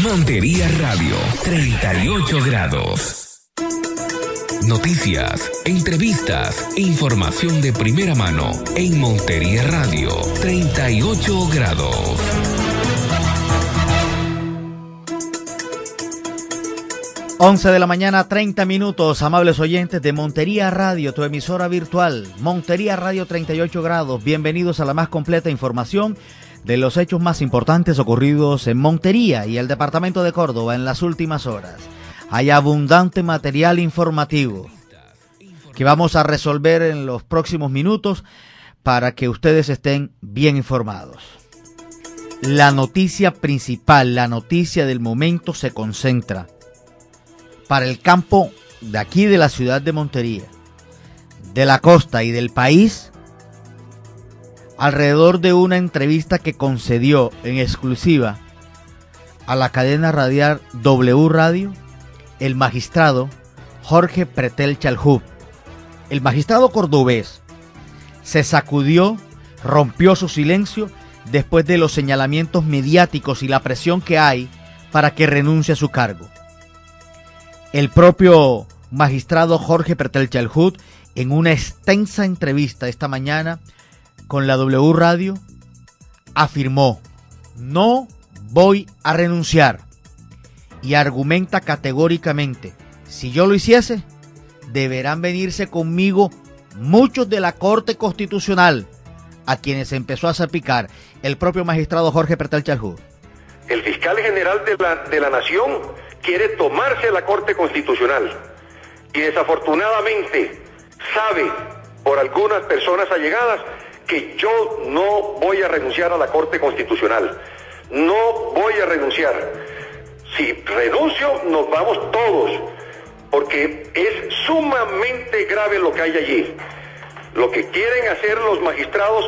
Montería Radio, 38 grados. Noticias, entrevistas, información de primera mano en Montería Radio, 38 grados. Once de la mañana, 30 minutos, amables oyentes de Montería Radio, tu emisora virtual, Montería Radio 38 grados. Bienvenidos a la más completa información de los hechos más importantes ocurridos en Montería y el departamento de Córdoba en las últimas horas. Hay abundante material informativo que vamos a resolver en los próximos minutos para que ustedes estén bien informados. La noticia principal, la noticia del momento se concentra para el campo de aquí de la ciudad de Montería, de la costa y del país, alrededor de una entrevista que concedió en exclusiva a la cadena radial W Radio el magistrado Jorge Pretel Chalhub. El magistrado cordobés se sacudió, rompió su silencio después de los señalamientos mediáticos y la presión que hay para que renuncie a su cargo. El propio magistrado Jorge Pretel Chalhub, en una extensa entrevista esta mañana con la W Radio, afirmó: no voy a renunciar, y argumenta categóricamente: si yo lo hiciese, deberán venirse conmigo muchos de la Corte Constitucional, a quienes empezó a salpicar el propio magistrado Jorge Pretel Chalhub. El fiscal general de la Nación quiere tomarse la Corte Constitucional y desafortunadamente sabe por algunas personas allegadas que yo no voy a renunciar a la Corte Constitucional. No voy a renunciar. Si renuncio, nos vamos todos, porque es sumamente grave lo que hay allí. Lo que quieren hacer los magistrados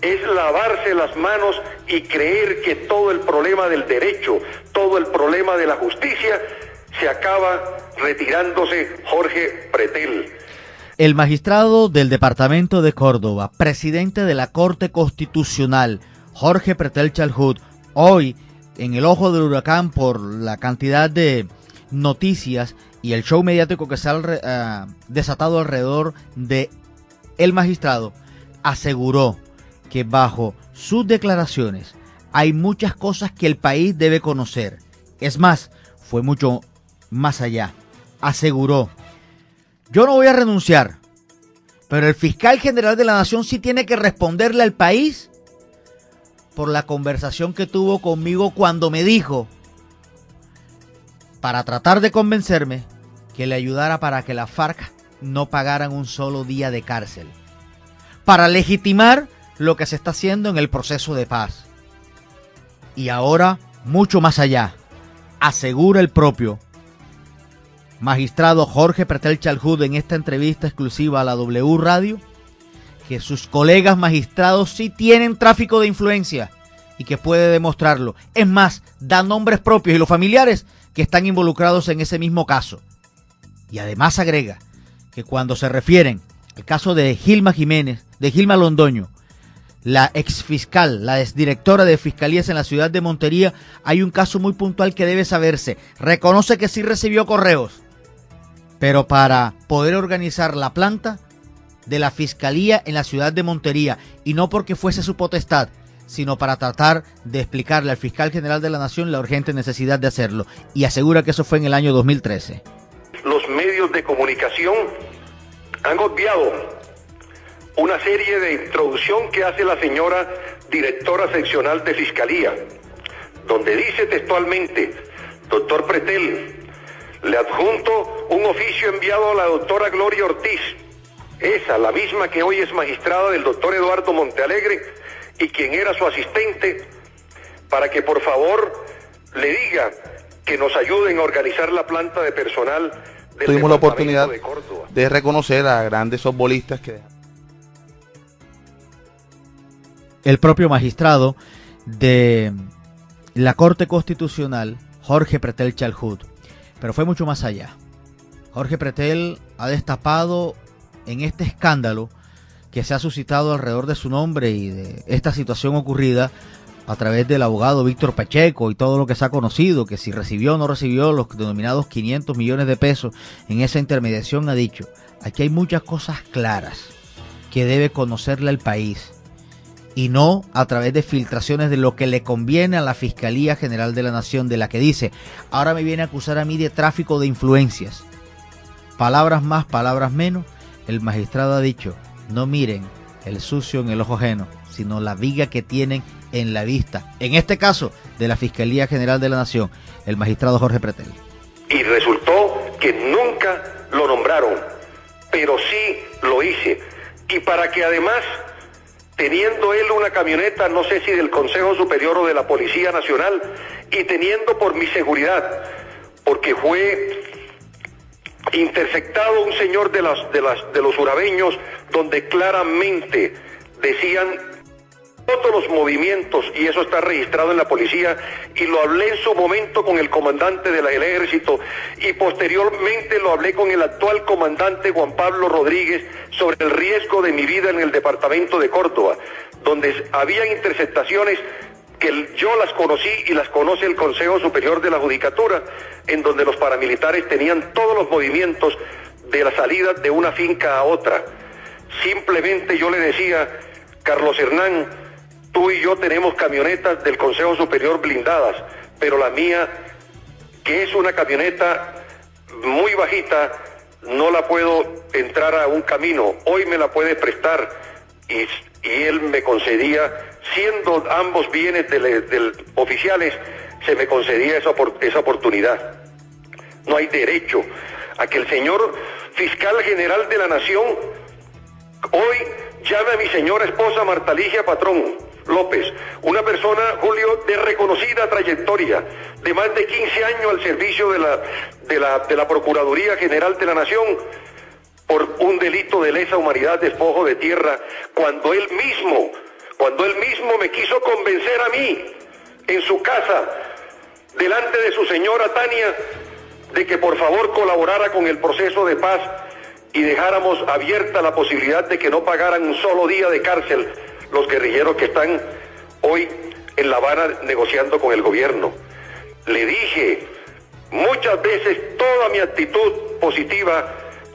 es lavarse las manos y creer que todo el problema del derecho, todo el problema de la justicia, se acaba retirándose Jorge Pretel. El magistrado del departamento de Córdoba, presidente de la Corte Constitucional, Jorge Pretel Chalhub, hoy en el ojo del huracán por la cantidad de noticias y el show mediático que se ha desatado alrededor de el magistrado, aseguró que bajo sus declaraciones hay muchas cosas que el país debe conocer. Es más, fue mucho más allá. Aseguró: yo no voy a renunciar, pero el fiscal general de la Nación sí tiene que responderle al país por la conversación que tuvo conmigo cuando me dijo, para tratar de convencerme, que le ayudara para que la FARC no pagaran un solo día de cárcel, para legitimar lo que se está haciendo en el proceso de paz. Y ahora, mucho más allá, asegura el propio magistrado Jorge Pretel Chalhub en esta entrevista exclusiva a la W Radio, que sus colegas magistrados sí tienen tráfico de influencia y que puede demostrarlo. Es más, da nombres propios y los familiares que están involucrados en ese mismo caso. Y además agrega que cuando se refieren al caso de Gilma Jiménez, de Gilma Londoño, la exfiscal, la exdirectora de fiscalías en la ciudad de Montería, hay un caso muy puntual que debe saberse. Reconoce que sí recibió correos, pero para poder organizar la planta de la fiscalía en la ciudad de Montería, y no porque fuese su potestad, sino para tratar de explicarle al fiscal general de la Nación la urgente necesidad de hacerlo, y asegura que eso fue en el año 2013. Los medios de comunicación han obviado una serie de introducción que hace la señora directora seccional de Fiscalía, donde dice textualmente: doctor Pretel, le adjunto un oficio enviado a la doctora Gloria Ortiz, esa, la misma que hoy es magistrada del doctor Eduardo Montealegre y quien era su asistente, para que por favor le diga que nos ayuden a organizar la planta de personal del Tuvimos la oportunidad de Córdoba de reconocer a grandes futbolistas que... El propio magistrado de la Corte Constitucional, Jorge Pretel Chalhub, pero fue mucho más allá. Jorge Pretel ha destapado en este escándalo que se ha suscitado alrededor de su nombre y de esta situación ocurrida a través del abogado Víctor Pacheco y todo lo que se ha conocido, que si recibió o no recibió los denominados 500 millones de pesos en esa intermediación, ha dicho, aquí hay muchas cosas claras que debe conocerle el país, y no a través de filtraciones de lo que le conviene a la Fiscalía General de la Nación, de la que dice, ahora me viene a acusar a mí de tráfico de influencias. Palabras más, palabras menos, el magistrado ha dicho, no miren el sucio en el ojo ajeno, sino la viga que tienen en la vista. En este caso, de la Fiscalía General de la Nación, el magistrado Jorge Pretel. Y resultó que nunca lo nombraron, pero sí lo hice. Y para que además, teniendo él una camioneta, no sé si del Consejo Superior o de la Policía Nacional, y teniendo por mi seguridad, porque fue interceptado un señor de los urabeños, donde claramente decían todos los movimientos, y eso está registrado en la policía, y lo hablé en su momento con el comandante del ejército, y posteriormente lo hablé con el actual comandante Juan Pablo Rodríguez sobre el riesgo de mi vida en el departamento de Córdoba, donde había interceptaciones que yo las conocí y las conoce el Consejo Superior de la Judicatura, en donde los paramilitares tenían todos los movimientos de la salida de una finca a otra. Simplemente yo le decía, Carlos Hernán, tú y yo tenemos camionetas del Consejo Superior blindadas, pero la mía, que es una camioneta muy bajita, no la puedo entrar a un camino, hoy me la puede prestar, y él me concedía, siendo ambos bienes del oficiales, se me concedía esa oportunidad. No hay derecho a que el señor fiscal general de la Nación hoy llame a mi señora esposa Marta Ligia Patrón López, una persona, Julio, de reconocida trayectoria, de más de 15 años al servicio de la Procuraduría General de la Nación, por un delito de lesa humanidad, despojo de tierra, cuando él mismo me quiso convencer a mí, en su casa, delante de su señora Tania, de que por favor colaborara con el proceso de paz y dejáramos abierta la posibilidad de que no pagaran un solo día de cárcel los guerrilleros que están hoy en La Habana negociando con el gobierno. Le dije muchas veces toda mi actitud positiva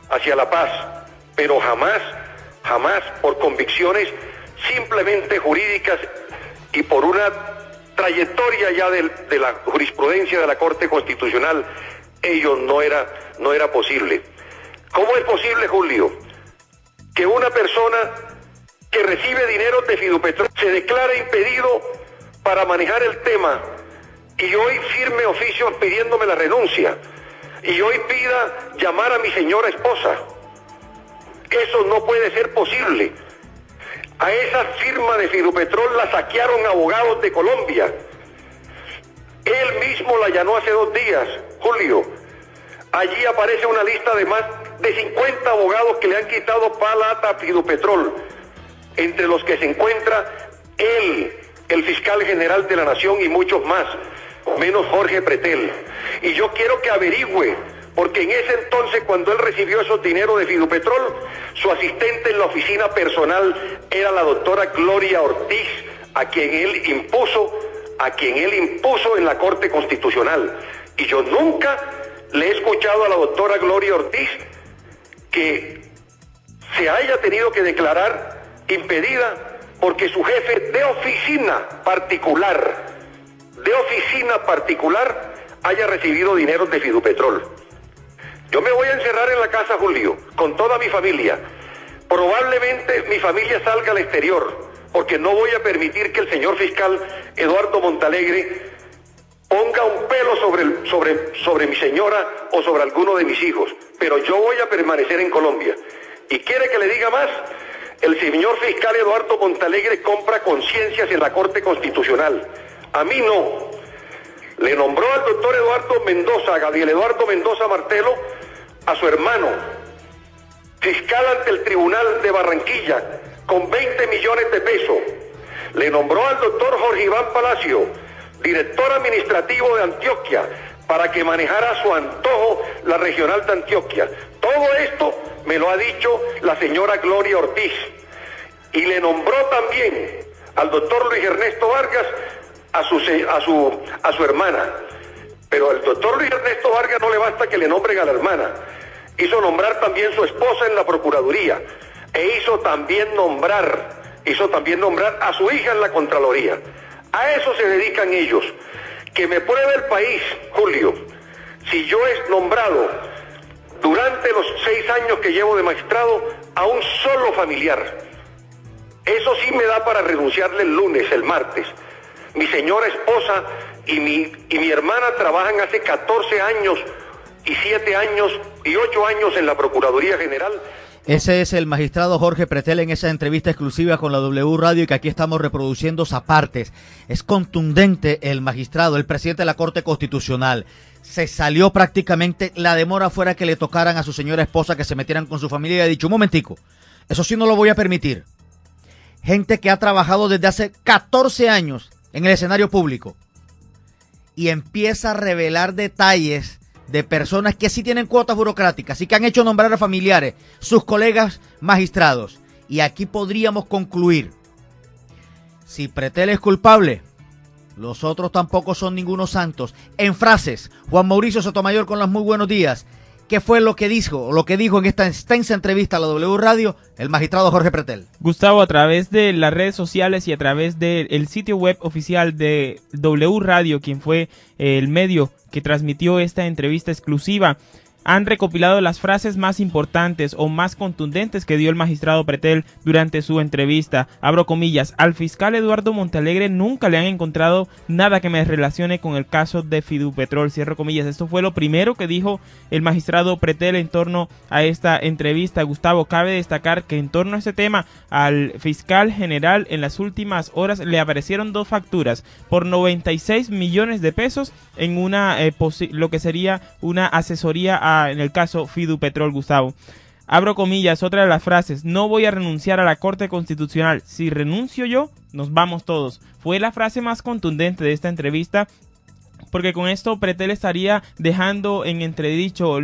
hacia la paz, pero jamás por convicciones simplemente jurídicas y por una trayectoria ya de la jurisprudencia de la Corte Constitucional, ello no era posible. ¿Cómo es posible, Julio, que una persona que recibe dinero de Fidupetrol se declara impedido para manejar el tema y hoy firme oficios pidiéndome la renuncia y hoy pida llamar a mi señora esposa? Eso no puede ser posible. A esa firma de Fidupetrol la saquearon abogados de Colombia. Él mismo la allanó hace 2 días, Julio. Allí aparece una lista de más de 50 abogados que le han quitado plata a Fidupetrol, entre los que se encuentra él, el fiscal general de la Nación y muchos más, menos Jorge Pretel. Y yo quiero que averigüe, porque en ese entonces, cuando él recibió esos dineros de Fidupetrol, su asistente en la oficina personal era la doctora Gloria Ortiz, a quien él impuso en la Corte Constitucional. Y yo nunca le he escuchado a la doctora Gloria Ortiz que se haya tenido que declarar impedida porque su jefe de oficina particular haya recibido dinero de Fidupetrol. Yo me voy a encerrar en la casa, Julio, con toda mi familia. Probablemente mi familia salga al exterior, porque no voy a permitir que el señor fiscal Eduardo Montalegre ponga un pelo sobre mi señora o sobre alguno de mis hijos. Pero yo voy a permanecer en Colombia. ¿Y quiere que le diga más? El señor fiscal Eduardo Montalegre compra conciencias en la Corte Constitucional. A mí no. Le nombró al doctor Eduardo Mendoza, a Gabriel Eduardo Mendoza Martelo, a su hermano, fiscal ante el Tribunal de Barranquilla, con 20 millones de pesos. Le nombró al doctor Jorge Iván Palacio, director administrativo de Antioquia, para que manejara a su antojo la regional de Antioquia. Todo esto me lo ha dicho la señora Gloria Ortiz. Y le nombró también al doctor Luis Ernesto Vargas a su hermana. Pero al doctor Luis Ernesto Vargas no le basta que le nombren a la hermana. Hizo nombrar también su esposa en la Procuraduría. Hizo también nombrar a su hija en la Contraloría. A eso se dedican ellos. Que me pruebe el país, Julio, si yo he nombrado durante los 6 años que llevo de magistrado a un solo familiar. Eso sí me da para renunciarle el lunes, el martes. Mi señora esposa y mi hermana trabajan hace 14 años y 7 años y 8 años en la Procuraduría General. Ese es el magistrado Jorge Pretel en esa entrevista exclusiva con la W Radio y que aquí estamos reproduciendo apartes. Es contundente el magistrado, el presidente de la Corte Constitucional. Se salió prácticamente, la demora fuera que le tocaran a su señora esposa que se metieran con su familia y ha dicho, un momentico, eso sí no lo voy a permitir. Gente que ha trabajado desde hace 14 años en el escenario público y empieza a revelar detalles de personas que sí tienen cuotas burocráticas y que han hecho nombrar a familiares, sus colegas magistrados. Y aquí podríamos concluir, si Pretel es culpable, los otros tampoco son ningunos santos. En frases, Juan Mauricio Sotomayor con los muy buenos días. ¿Qué fue lo que dijo en esta extensa entrevista a la W Radio el magistrado Jorge Pretel? Gustavo, a través de las redes sociales y a través del sitio web oficial de W Radio, quien fue el medio que transmitió esta entrevista exclusiva, han recopilado las frases más importantes o más contundentes que dio el magistrado Pretel durante su entrevista. Abro comillas, al fiscal Eduardo Montealegre nunca le han encontrado nada que me relacione con el caso de Fidupetrol, cierro comillas. Esto fue lo primero que dijo el magistrado Pretel en torno a esta entrevista. Gustavo, cabe destacar que en torno a este tema al fiscal general en las últimas horas le aparecieron 2 facturas por 96 millones de pesos en una lo que sería una asesoría en el caso Fidupetrol, Gustavo. Abro comillas, otra de las frases, no voy a renunciar a la Corte Constitucional, si renuncio yo, nos vamos todos. Fue la frase más contundente de esta entrevista, porque con esto Pretel estaría dejando en entredicho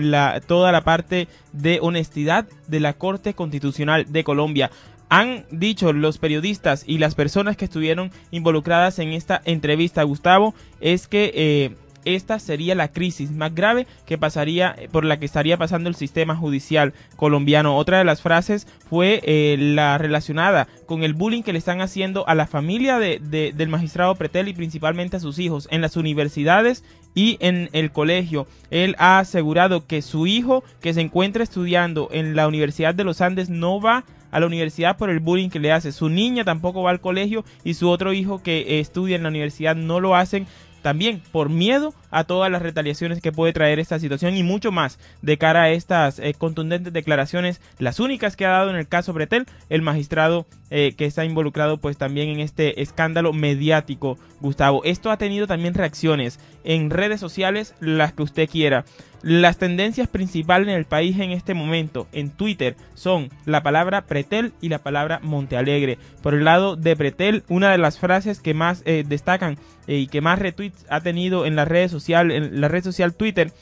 toda la parte de honestidad de la Corte Constitucional de Colombia. Han dicho los periodistas y las personas que estuvieron involucradas en esta entrevista, Gustavo, es que esta sería la crisis más grave que pasaría, por la que estaría pasando el sistema judicial colombiano. Otra de las frases fue la relacionada con el bullying que le están haciendo a la familia del magistrado Pretel y principalmente a sus hijos en las universidades y en el colegio. Él ha asegurado que su hijo, que se encuentra estudiando en la Universidad de los Andes, no va a la universidad por el bullying que le hace. Su niña tampoco va al colegio y su otro hijo que estudia en la universidad no lo hacen, también por miedo a todas las retaliaciones que puede traer esta situación y mucho más de cara a estas contundentes declaraciones, las únicas que ha dado en el caso Pretel, el magistrado que está involucrado pues también en este escándalo mediático, Gustavo. Esto ha tenido también reacciones en redes sociales, las que usted quiera. Las tendencias principales en el país en este momento en Twitter son la palabra Pretel y la palabra Montealegre. Por el lado de Pretel, una de las frases que más destacan y que más retweets ha tenido en la red social Twitter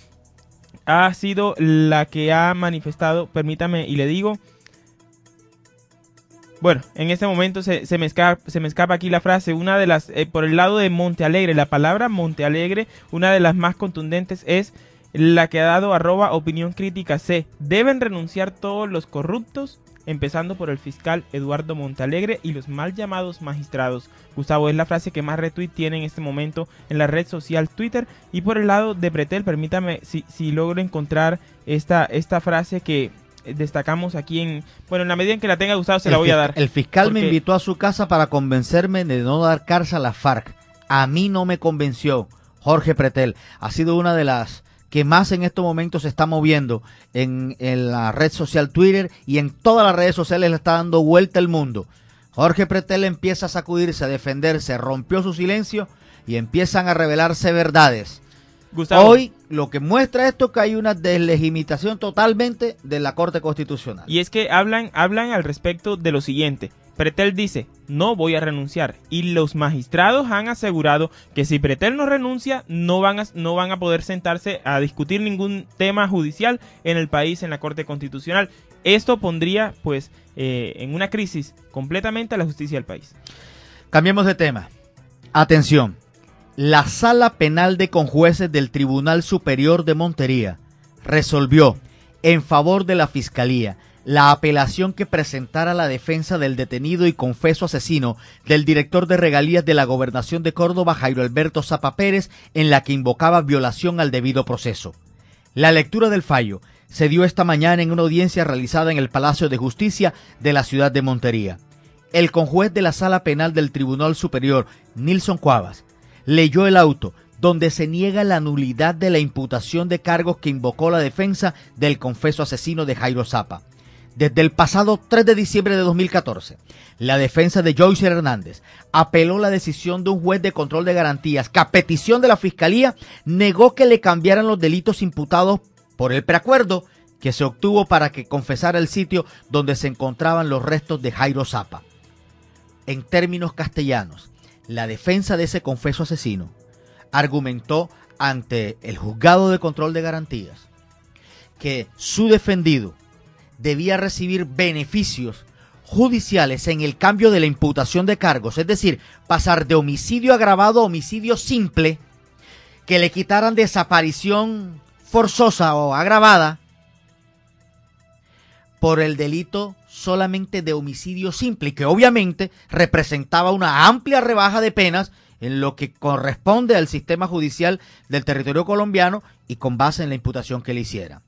ha sido la que ha manifestado, permítame y le digo. Bueno, en este momento se me escapa aquí la frase, una de las, por el lado de Montealegre, la palabra Montealegre, una de las más contundentes es la que ha dado @opinión crítica C. Deben renunciar todos los corruptos, empezando por el fiscal Eduardo Montealegre y los mal llamados magistrados. Gustavo, es la frase que más retweet tiene en este momento en la red social Twitter. Y por el lado de Pretel, permítame si logro encontrar esta frase que destacamos aquí en la medida en que la tenga, Gustavo, se la voy a dar. El fiscal me invitó a su casa para convencerme de no dar cárcel a la FARC. A mí no me convenció. Jorge Pretel ha sido una de las que más en estos momentos se está moviendo en la red social Twitter y en todas las redes sociales le está dando vuelta el mundo. Jorge Pretel empieza a sacudirse, a defenderse, rompió su silencio y empiezan a revelarse verdades. Gustavo, hoy lo que muestra esto es que hay una deslegitimación totalmente de la Corte Constitucional. Y es que hablan al respecto de lo siguiente. Pretel dice, no voy a renunciar, y los magistrados han asegurado que si Pretel no renuncia, no van a poder sentarse a discutir ningún tema judicial en el país, en la Corte Constitucional. Esto pondría, pues, en una crisis completamente a la justicia del país. Cambiemos de tema. Atención. La Sala Penal de Conjueces del Tribunal Superior de Montería resolvió en favor de la Fiscalía la apelación que presentara la defensa del detenido y confeso asesino del director de regalías de la Gobernación de Córdoba, Jairo Alberto Zapa Pérez, en la que invocaba violación al debido proceso. La lectura del fallo se dio esta mañana en una audiencia realizada en el Palacio de Justicia de la ciudad de Montería. El conjuez de la Sala Penal del Tribunal Superior, Nilson Cuavas, leyó el auto donde se niega la nulidad de la imputación de cargos que invocó la defensa del confeso asesino de Jairo Zapa. Desde el pasado 3 de diciembre de 2014, la defensa de Joycer Hernández apeló la decisión de un juez de control de garantías que, a petición de la Fiscalía, negó que le cambiaran los delitos imputados por el preacuerdo que se obtuvo para que confesara el sitio donde se encontraban los restos de Jairo Zapa. En términos castellanos, la defensa de ese confeso asesino argumentó ante el juzgado de control de garantías que su defendido debía recibir beneficios judiciales en el cambio de la imputación de cargos, es decir, pasar de homicidio agravado a homicidio simple, que le quitaran desaparición forzosa o agravada por el delito solamente de homicidio simple, y que obviamente representaba una amplia rebaja de penas en lo que corresponde al sistema judicial del territorio colombiano y con base en la imputación que le hiciera.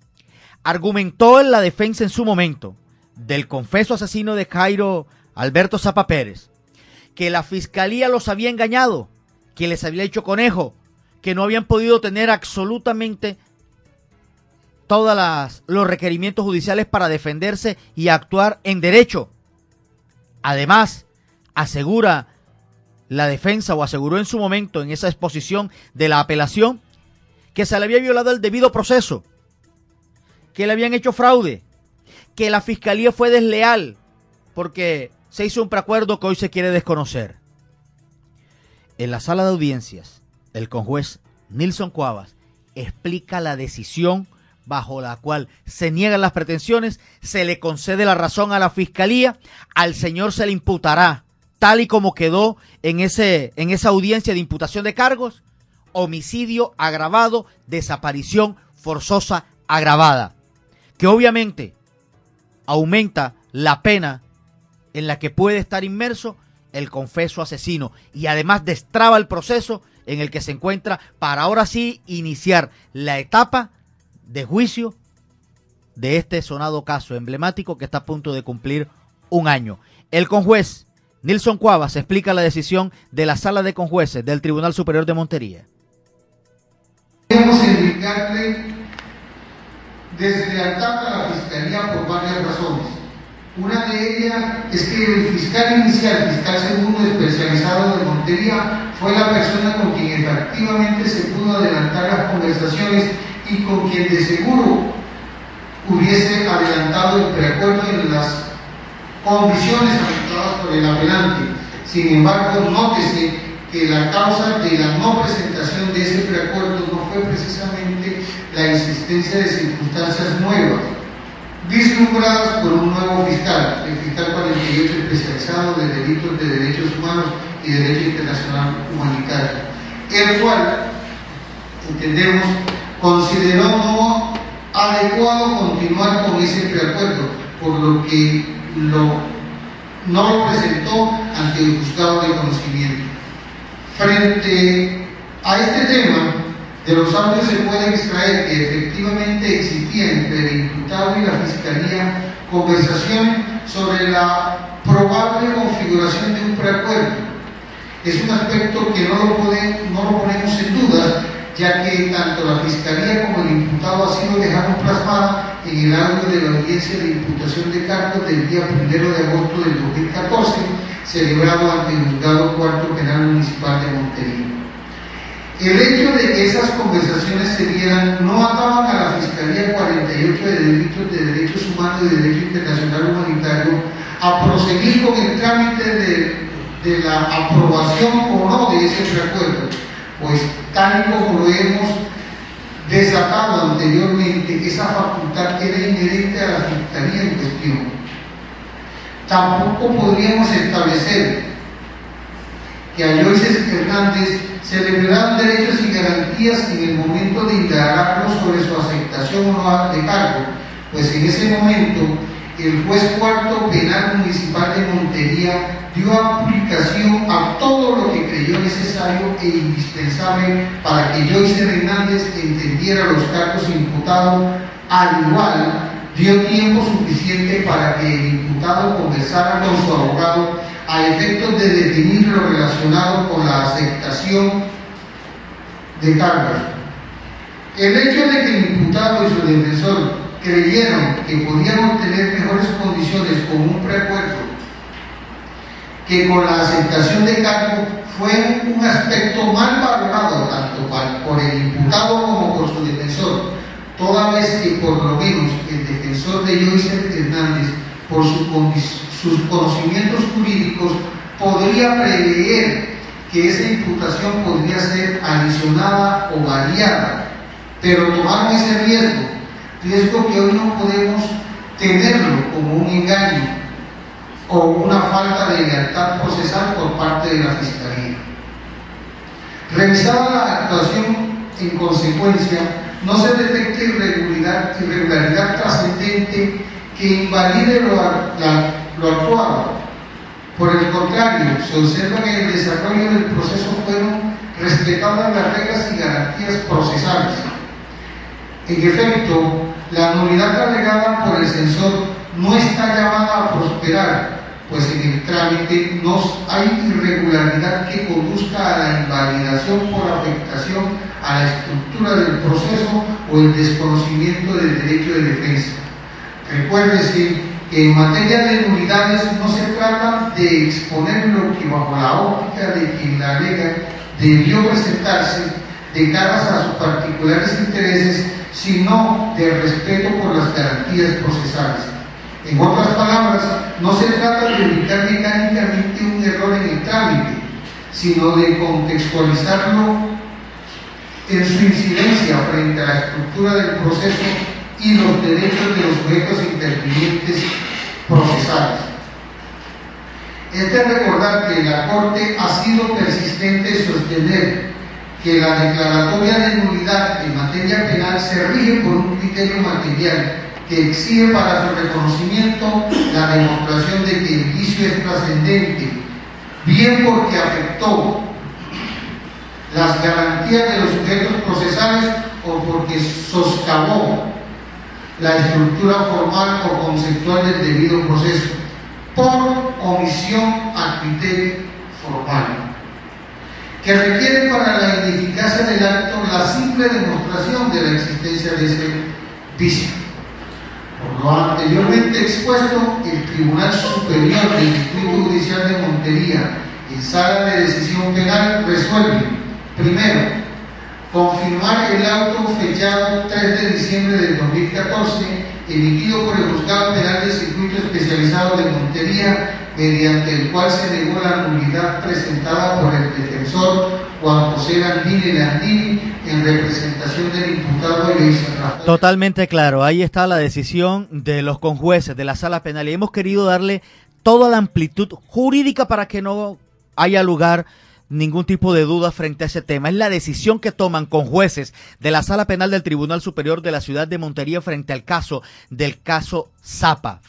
Argumentó en la defensa en su momento del confeso asesino de Jairo Alberto Zapa Pérez que la Fiscalía los había engañado, que les había hecho conejo, que no habían podido tener absolutamente todos los requerimientos judiciales para defenderse y actuar en derecho. Además, asegura la defensa, o aseguró en su momento en esa exposición de la apelación, que se le había violado el debido proceso, que le habían hecho fraude, que la Fiscalía fue desleal porque se hizo un preacuerdo que hoy se quiere desconocer. En la sala de audiencias, el conjuez Nilson Cuavas explica la decisión bajo la cual se niegan las pretensiones, se le concede la razón a la Fiscalía, al señor se le imputará, tal y como quedó en esa audiencia de imputación de cargos, homicidio agravado, desaparición forzosa agravada, que obviamente aumenta la pena en la que puede estar inmerso el confeso asesino y además destraba el proceso en el que se encuentra para ahora sí iniciar la etapa de juicio de este sonado caso emblemático que está a punto de cumplir un año. El conjuez Nilson Cuavas explica la decisión de la Sala de Conjueces del Tribunal Superior de Montería. Debemos indicarle deslealtad a la Fiscalía por varias razones. Una de ellas es que el fiscal inicial, fiscal segundo especializado de Montería, fue la persona con quien efectivamente se pudo adelantar las conversaciones y con quien de seguro hubiese adelantado el preacuerdo en las condiciones aceptadas por el apelante. Sin embargo, nótese que la causa de la no presentación de ese preacuerdo no fue precisamente la existencia de circunstancias nuevas, vislumbradas por un nuevo fiscal, el fiscal 48 especializado de delitos de derechos humanos y derecho internacional humanitario, el cual, entendemos, consideró no adecuado continuar con ese preacuerdo, por lo que no lo presentó ante el juzgado de conocimiento. Frente a este tema, de los audios se puede extraer que efectivamente existía entre el imputado y la Fiscalía conversación sobre la probable configuración de un preacuerdo. Es un aspecto que no lo ponemos en duda, ya que tanto la Fiscalía como el imputado así lo dejaron plasmado en el audio de la audiencia de imputación de cargos del día 1 de agosto del 2014, celebrado ante el Juzgado Cuarto Penal Municipal de Montería. El hecho de que esas conversaciones se dieran no ataban a la Fiscalía 48 de Delitos de Derechos Humanos y de Derecho Internacional Humanitario a proseguir con el trámite de la aprobación o no de ese preacuerdo, pues tal y como lo hemos desatado anteriormente, esa facultad era inherente a la Fiscalía en cuestión. Tampoco podríamos establecer que a Joycer Hernández se le privaron derechos y garantías en el momento de indagarlo sobre su aceptación o no de cargo, pues en ese momento el juez cuarto penal municipal de Montería dio aplicación a todo lo que creyó necesario e indispensable para que Yoiser Hernández entendiera los cargos imputados. Al igual, dio tiempo suficiente para que el imputado conversara con su abogado a efectos de definir lo relacionado con la aceptación de cargos. El hecho de que el imputado y su defensor creyeron que podían obtener mejores condiciones con un preacuerdo que con la aceptación de cargo fue un aspecto mal valorado tanto por el imputado como por su defensor, toda vez que por lo menos el defensor de Yoiser Hernández, por sus conocimientos jurídicos, podría prever que esa imputación podría ser adicionada o variada, pero tomaron ese riesgo que hoy no podemos tenerlo como un engaño o una falta de lealtad procesal por parte de la Fiscalía. Revisada la actuación en consecuencia, no se detecta irregularidad trascendente que invalide lo actuado. Por el contrario, se observa que en el desarrollo del proceso fueron respetadas las reglas y garantías procesales. En efecto, la nulidad alegada por el censor no está llamada a prosperar, pues en el trámite no hay irregularidad que conduzca a la invalidación por afectación a la estructura del proceso o el desconocimiento del derecho de defensa. Recuérdese que en materia de nulidades no se trata de exponer lo que bajo la óptica de quien la alega debió presentarse de caras a sus particulares intereses, sino de respeto por las garantías procesales. En otras palabras, no se trata de ubicar mecánicamente un error en el trámite, sino de contextualizarlo en su incidencia frente a la estructura del proceso y los derechos de los sujetos intervinientes procesales. Es de recordar que la Corte ha sido persistente en sostener que la declaratoria de nulidad en materia penal se rige por un criterio material que exige para su reconocimiento la demostración de que el vicio es trascendente, bien porque afectó las garantías de los sujetos procesales o porque socavó la estructura formal o conceptual del debido proceso, por omisión a criterio formal, que requiere para la ineficacia del acto la simple demostración de la existencia de ese vicio. Por lo anteriormente expuesto, el Tribunal Superior del Distrito Judicial de Montería, en sala de decisión penal, resuelve: primero, confirmar el auto fechado 3 de diciembre del 2014, emitido por el Juzgado Penal del Circuito Especializado de Montería, mediante el cual se negó la nulidad presentada por el defensor Juan José Landini en representación del imputado Yoiser Rafael. Totalmente claro, ahí está la decisión de los conjueces de la Sala Penal y hemos querido darle toda la amplitud jurídica para que no haya lugar ningún tipo de duda frente a ese tema. Es la decisión que toman con jueces de la Sala Penal del Tribunal Superior de la Ciudad de Montería frente al caso Zapa,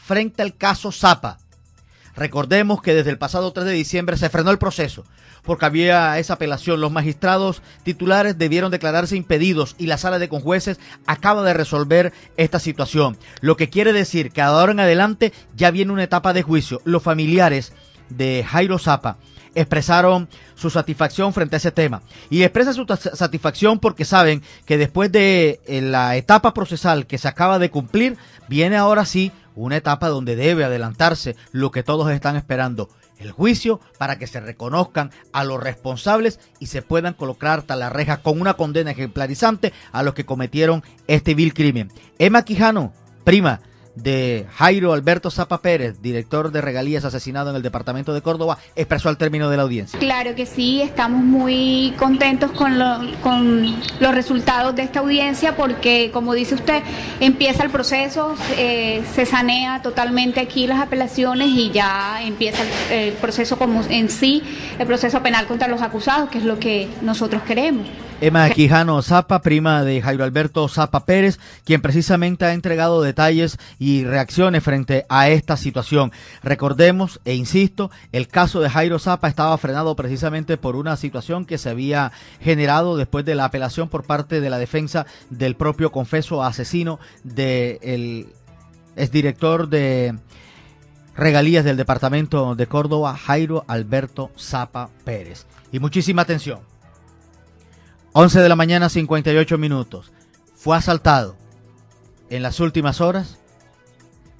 Recordemos que desde el pasado 3 de diciembre se frenó el proceso porque había esa apelación. Los magistrados titulares debieron declararse impedidos y la Sala de Conjueces acaba de resolver esta situación. Lo que quiere decir que ahora en adelante ya viene una etapa de juicio. Los familiares de Jairo Zapa expresaron su satisfacción frente a ese tema y expresan su satisfacción porque saben que después de la etapa procesal que se acaba de cumplir, viene ahora sí una etapa donde debe adelantarse lo que todos están esperando, el juicio, para que se reconozcan a los responsables y se puedan colocar hasta la reja con una condena ejemplarizante a los que cometieron este vil crimen. Emma Quijano, prima de Jairo Alberto Zapa Pérez, director de regalías asesinado en el departamento de Córdoba, expresó al término de la audiencia. Claro que sí, estamos muy contentos con los resultados de esta audiencia porque, como dice usted, empieza el proceso, se sanea totalmente aquí las apelaciones y ya empieza el proceso como en sí, el proceso penal contra los acusados, que es lo que nosotros queremos. Emma Quijano Zapa, prima de Jairo Alberto Zapa Pérez, quien precisamente ha entregado detalles y reacciones frente a esta situación. Recordemos, e insisto, el caso de Jairo Zapa estaba frenado precisamente por una situación que se había generado después de la apelación por parte de la defensa del propio confeso asesino del exdirector de regalías del departamento de Córdoba, Jairo Alberto Zapa Pérez. Y muchísima atención. 11 de la mañana, 58 minutos. Fue asaltado en las últimas horas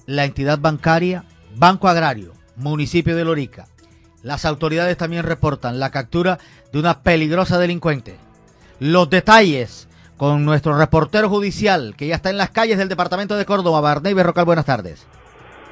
la entidad bancaria Banco Agrario, municipio de Lorica. Las autoridades también reportan la captura de una peligrosa delincuente. Los detalles con nuestro reportero judicial, que ya está en las calles del departamento de Córdoba, Barney Berrocal. Buenas tardes.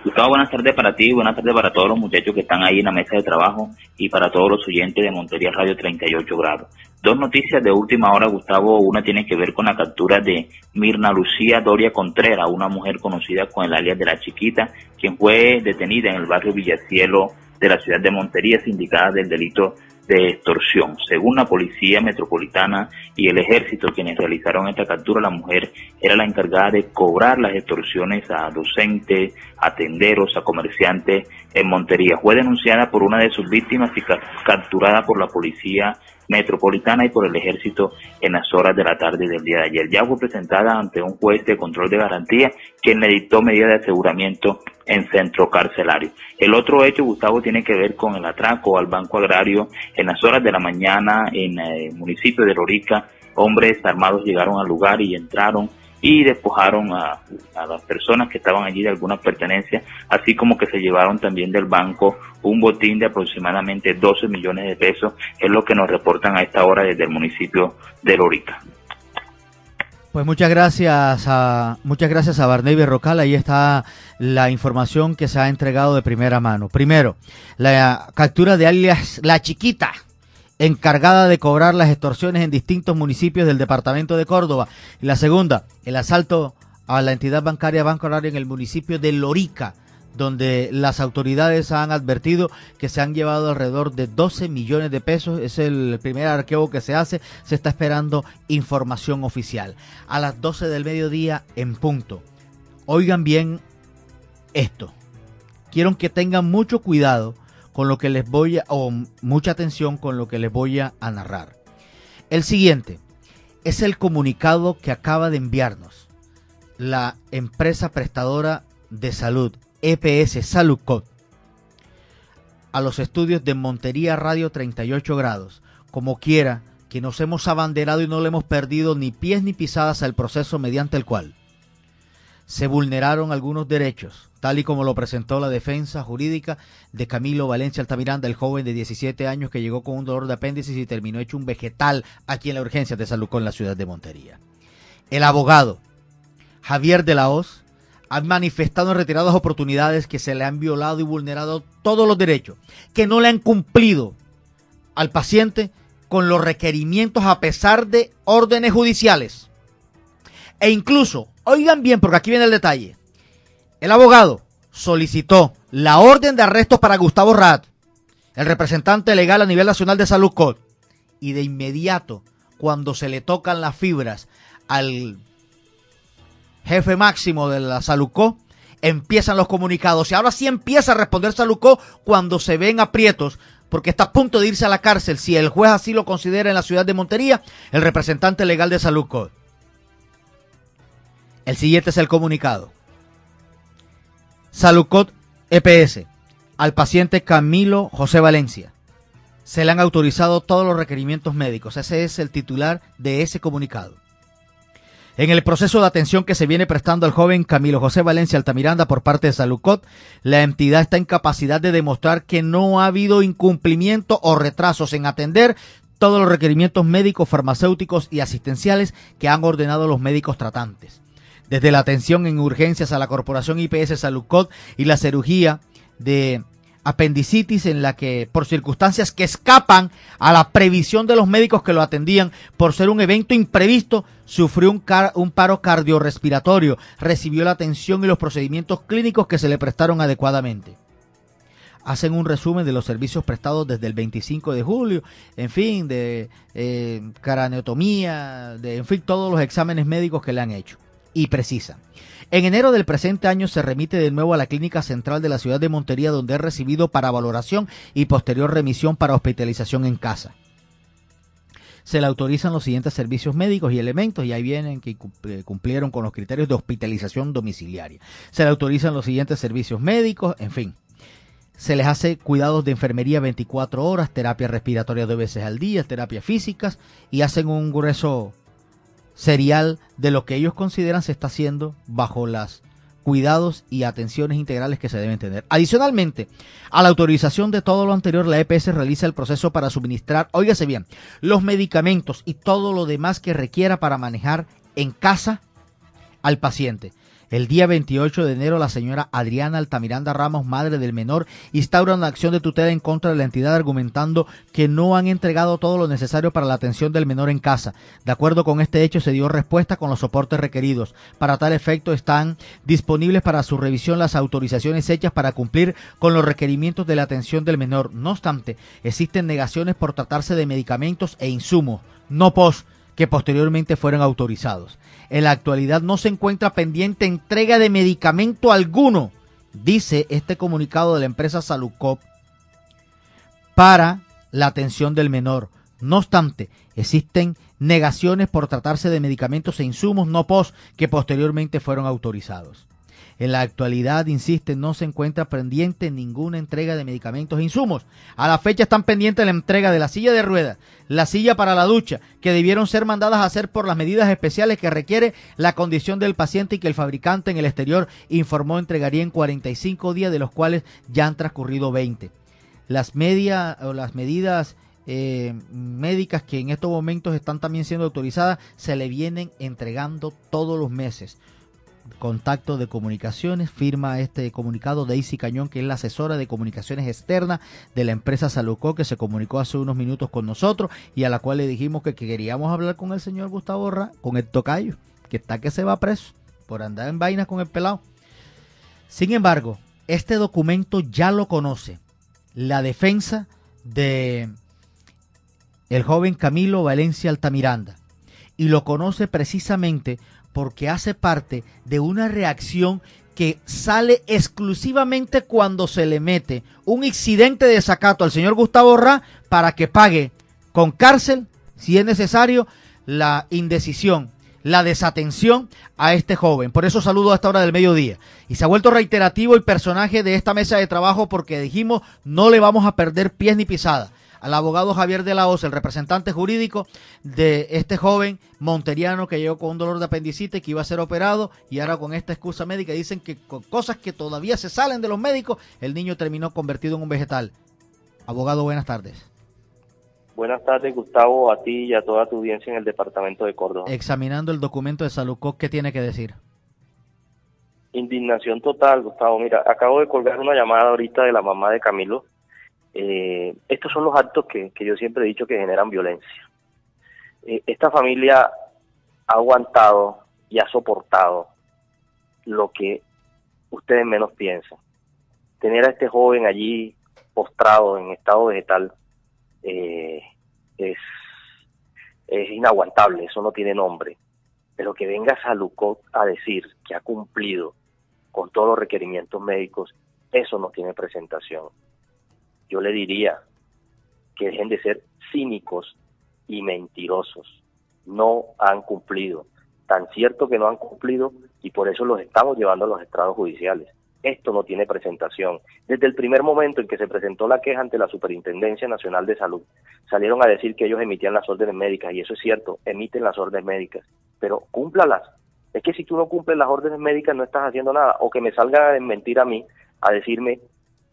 Gustavo, buenas tardes para ti, buenas tardes para todos los muchachos que están ahí en la mesa de trabajo y para todos los oyentes de Montería Radio 38 grados. Dos noticias de última hora, Gustavo. Una tiene que ver con la captura de Mirna Lucía Doria Contreras, una mujer conocida con el alias de La Chiquita, quien fue detenida en el barrio Villacielo de la ciudad de Montería, sindicada del delito de extorsión. Según la Policía Metropolitana y el Ejército, quienes realizaron esta captura, la mujer era la encargada de cobrar las extorsiones a docentes, a tenderos, a comerciantes en Montería. Fue denunciada por una de sus víctimas y capturada por la Policía Metropolitana y por el Ejército en las horas de la tarde del día de ayer. Ya fue presentada ante un juez de control de garantía, quien le dictó medida de aseguramiento en centro carcelario. El otro hecho, Gustavo, tiene que ver con el atraco al Banco Agrario. En las horas de la mañana, en el municipio de Lorica, hombres armados llegaron al lugar y entraron y despojaron a las personas que estaban allí de algunas pertenencias, así como que se llevaron también del banco un botín de aproximadamente 12 millones de pesos, es lo que nos reportan a esta hora desde el municipio de Lorica. Pues muchas gracias a Barney Berrocal. Ahí está la información que se ha entregado de primera mano. Primero, la captura de alias La Chiquita, encargada de cobrar las extorsiones en distintos municipios del departamento de Córdoba. Y la segunda, el asalto a la entidad bancaria Banco Agrario en el municipio de Lorica, donde las autoridades han advertido que se han llevado alrededor de 12 millones de pesos. Es el primer arqueo que se hace. Se está esperando información oficial. A las 12 del mediodía en punto. Oigan bien esto. Quiero que tengan mucho cuidado con lo que les voy a, o mucha atención con lo que les voy a narrar. El siguiente es el comunicado que acaba de enviarnos la empresa prestadora de salud, EPS Saludcot, a los estudios de Montería Radio 38 grados. Como quiera, que nos hemos abanderado y no le hemos perdido ni pies ni pisadas al proceso mediante el cual se vulneraron algunos derechos, tal y como lo presentó la defensa jurídica de Camilo Valencia Altamiranda, el joven de 17 años que llegó con un dolor de apéndice y terminó hecho un vegetal aquí en la urgencia de Saludcot en la ciudad de Montería. El abogado Javier de la Hoz ha manifestado en reiteradas oportunidades que se le han violado y vulnerado todos los derechos, que no le han cumplido al paciente con los requerimientos a pesar de órdenes judiciales. E incluso, oigan bien, porque aquí viene el detalle, el abogado solicitó la orden de arresto para Gustavo Raad, el representante legal a nivel nacional de Saludcot, y de inmediato, cuando se le tocan las fibras al jefe máximo de la Saludcot, empiezan los comunicados. Y ahora sí empieza a responder Saludcot cuando se ven aprietos, porque está a punto de irse a la cárcel, si el juez así lo considera en la ciudad de Montería, el representante legal de Saludcot. El siguiente es el comunicado. Saludcot EPS, al paciente Camilo José Valencia se le han autorizado todos los requerimientos médicos. Ese es el titular de ese comunicado. En el proceso de atención que se viene prestando al joven Camilo José Valencia Altamiranda por parte de Saludcot, la entidad está en capacidad de demostrar que no ha habido incumplimiento o retrasos en atender todos los requerimientos médicos, farmacéuticos y asistenciales que han ordenado los médicos tratantes. desde la atención en urgencias a la Corporación IPS Saludcot y la cirugía de apendicitis, en la que por circunstancias que escapan a la previsión de los médicos que lo atendían, por ser un evento imprevisto, sufrió un paro cardiorrespiratorio, recibió la atención y los procedimientos clínicos que se le prestaron adecuadamente. Hacen un resumen de los servicios prestados desde el 25 de julio, en fin, de craneotomía, en fin, todos los exámenes médicos que le han hecho. Y precisan: en enero del presente año se remite de nuevo a la Clínica Central de la ciudad de Montería, donde es recibido para valoración y posterior remisión para hospitalización en casa. Se le autorizan los siguientes servicios médicos y elementos, y ahí vienen que cumplieron con los criterios de hospitalización domiciliaria. Se le autorizan los siguientes servicios médicos, en fin. Se les hace cuidados de enfermería 24 horas, terapia respiratoria 2 veces al día, terapias físicas, y hacen un grueso serial de lo que ellos consideran se está haciendo bajo los cuidados y atenciones integrales que se deben tener. Adicionalmente, a la autorización de todo lo anterior, la EPS realiza el proceso para suministrar, óigase bien, los medicamentos y todo lo demás que requiera para manejar en casa al paciente. El día 28 de enero, la señora Adriana Altamiranda Ramos, madre del menor, instaura una acción de tutela en contra de la entidad, argumentando que no han entregado todo lo necesario para la atención del menor en casa. De acuerdo con este hecho, se dio respuesta con los soportes requeridos. Para tal efecto, están disponibles para su revisión las autorizaciones hechas para cumplir con los requerimientos de la atención del menor. No obstante, existen negaciones por tratarse de medicamentos e insumos, no POS, que posteriormente fueron autorizados. En la actualidad no se encuentra pendiente entrega de medicamento alguno, dice este comunicado de la empresa Saludcop, para la atención del menor. No obstante, existen negaciones por tratarse de medicamentos e insumos no POS que posteriormente fueron autorizados. En la actualidad, insiste, no se encuentra pendiente ninguna entrega de medicamentos e insumos. A la fecha están pendientes la entrega de la silla de ruedas, la silla para la ducha, que debieron ser mandadas a hacer por las medidas especiales que requiere la condición del paciente y que el fabricante en el exterior informó entregaría en 45 días, de los cuales ya han transcurrido 20. Las medidas médicas que en estos momentos están también siendo autorizadas se le vienen entregando todos los meses. Contacto de comunicaciones, firma este comunicado Daisy Cañón, que es la asesora de comunicaciones externa de la empresa Saludcop, que se comunicó hace unos minutos con nosotros y a la cual le dijimos que queríamos hablar con el señor Gustavo Ra, con el tocayo, que está que se va preso por andar en vainas con el pelado. Sin embargo, este documento ya lo conoce la defensa de el joven Camilo Valencia Altamiranda, y lo conoce precisamente porque hace parte de una reacción que sale exclusivamente cuando se le mete un incidente de desacato al señor Gustavo Ra para que pague con cárcel, si es necesario, la indecisión, la desatención a este joven. Por eso saludo a esta hora del mediodía. Y se ha vuelto reiterativo el personaje de esta mesa de trabajo, porque dijimos no le vamos a perder pies ni pisada al abogado Javier de la Hoz, el representante jurídico de este joven monteriano que llegó con un dolor de apendicitis, que iba a ser operado, y ahora con esta excusa médica dicen que con cosas que todavía se salen de los médicos, el niño terminó convertido en un vegetal. Abogado, buenas tardes. Buenas tardes, Gustavo, a ti y a toda tu audiencia en el departamento de Córdoba. Examinando el documento de Saludcop, ¿qué tiene que decir? Indignación total, Gustavo. Mira, acabo de colgar una llamada ahorita de la mamá de Camilo. Estos son los actos que yo siempre he dicho que generan violencia. Esta familia ha aguantado y ha soportado lo que ustedes menos piensan. Tener a este joven allí postrado en estado vegetal es inaguantable, eso no tiene nombre. Pero que venga Saludcop a decir que ha cumplido con todos los requerimientos médicos, eso no tiene presentación. Yo le diría que dejen de ser cínicos y mentirosos. No han cumplido. Tan cierto que no han cumplido, y por eso los estamos llevando a los estrados judiciales. Esto no tiene presentación. Desde el primer momento en que se presentó la queja ante la Superintendencia Nacional de Salud, salieron a decir que ellos emitían las órdenes médicas, y eso es cierto, emiten las órdenes médicas, pero cúmplalas. Es que si tú no cumples las órdenes médicas no estás haciendo nada, o que me salgan a desmentir a mí, a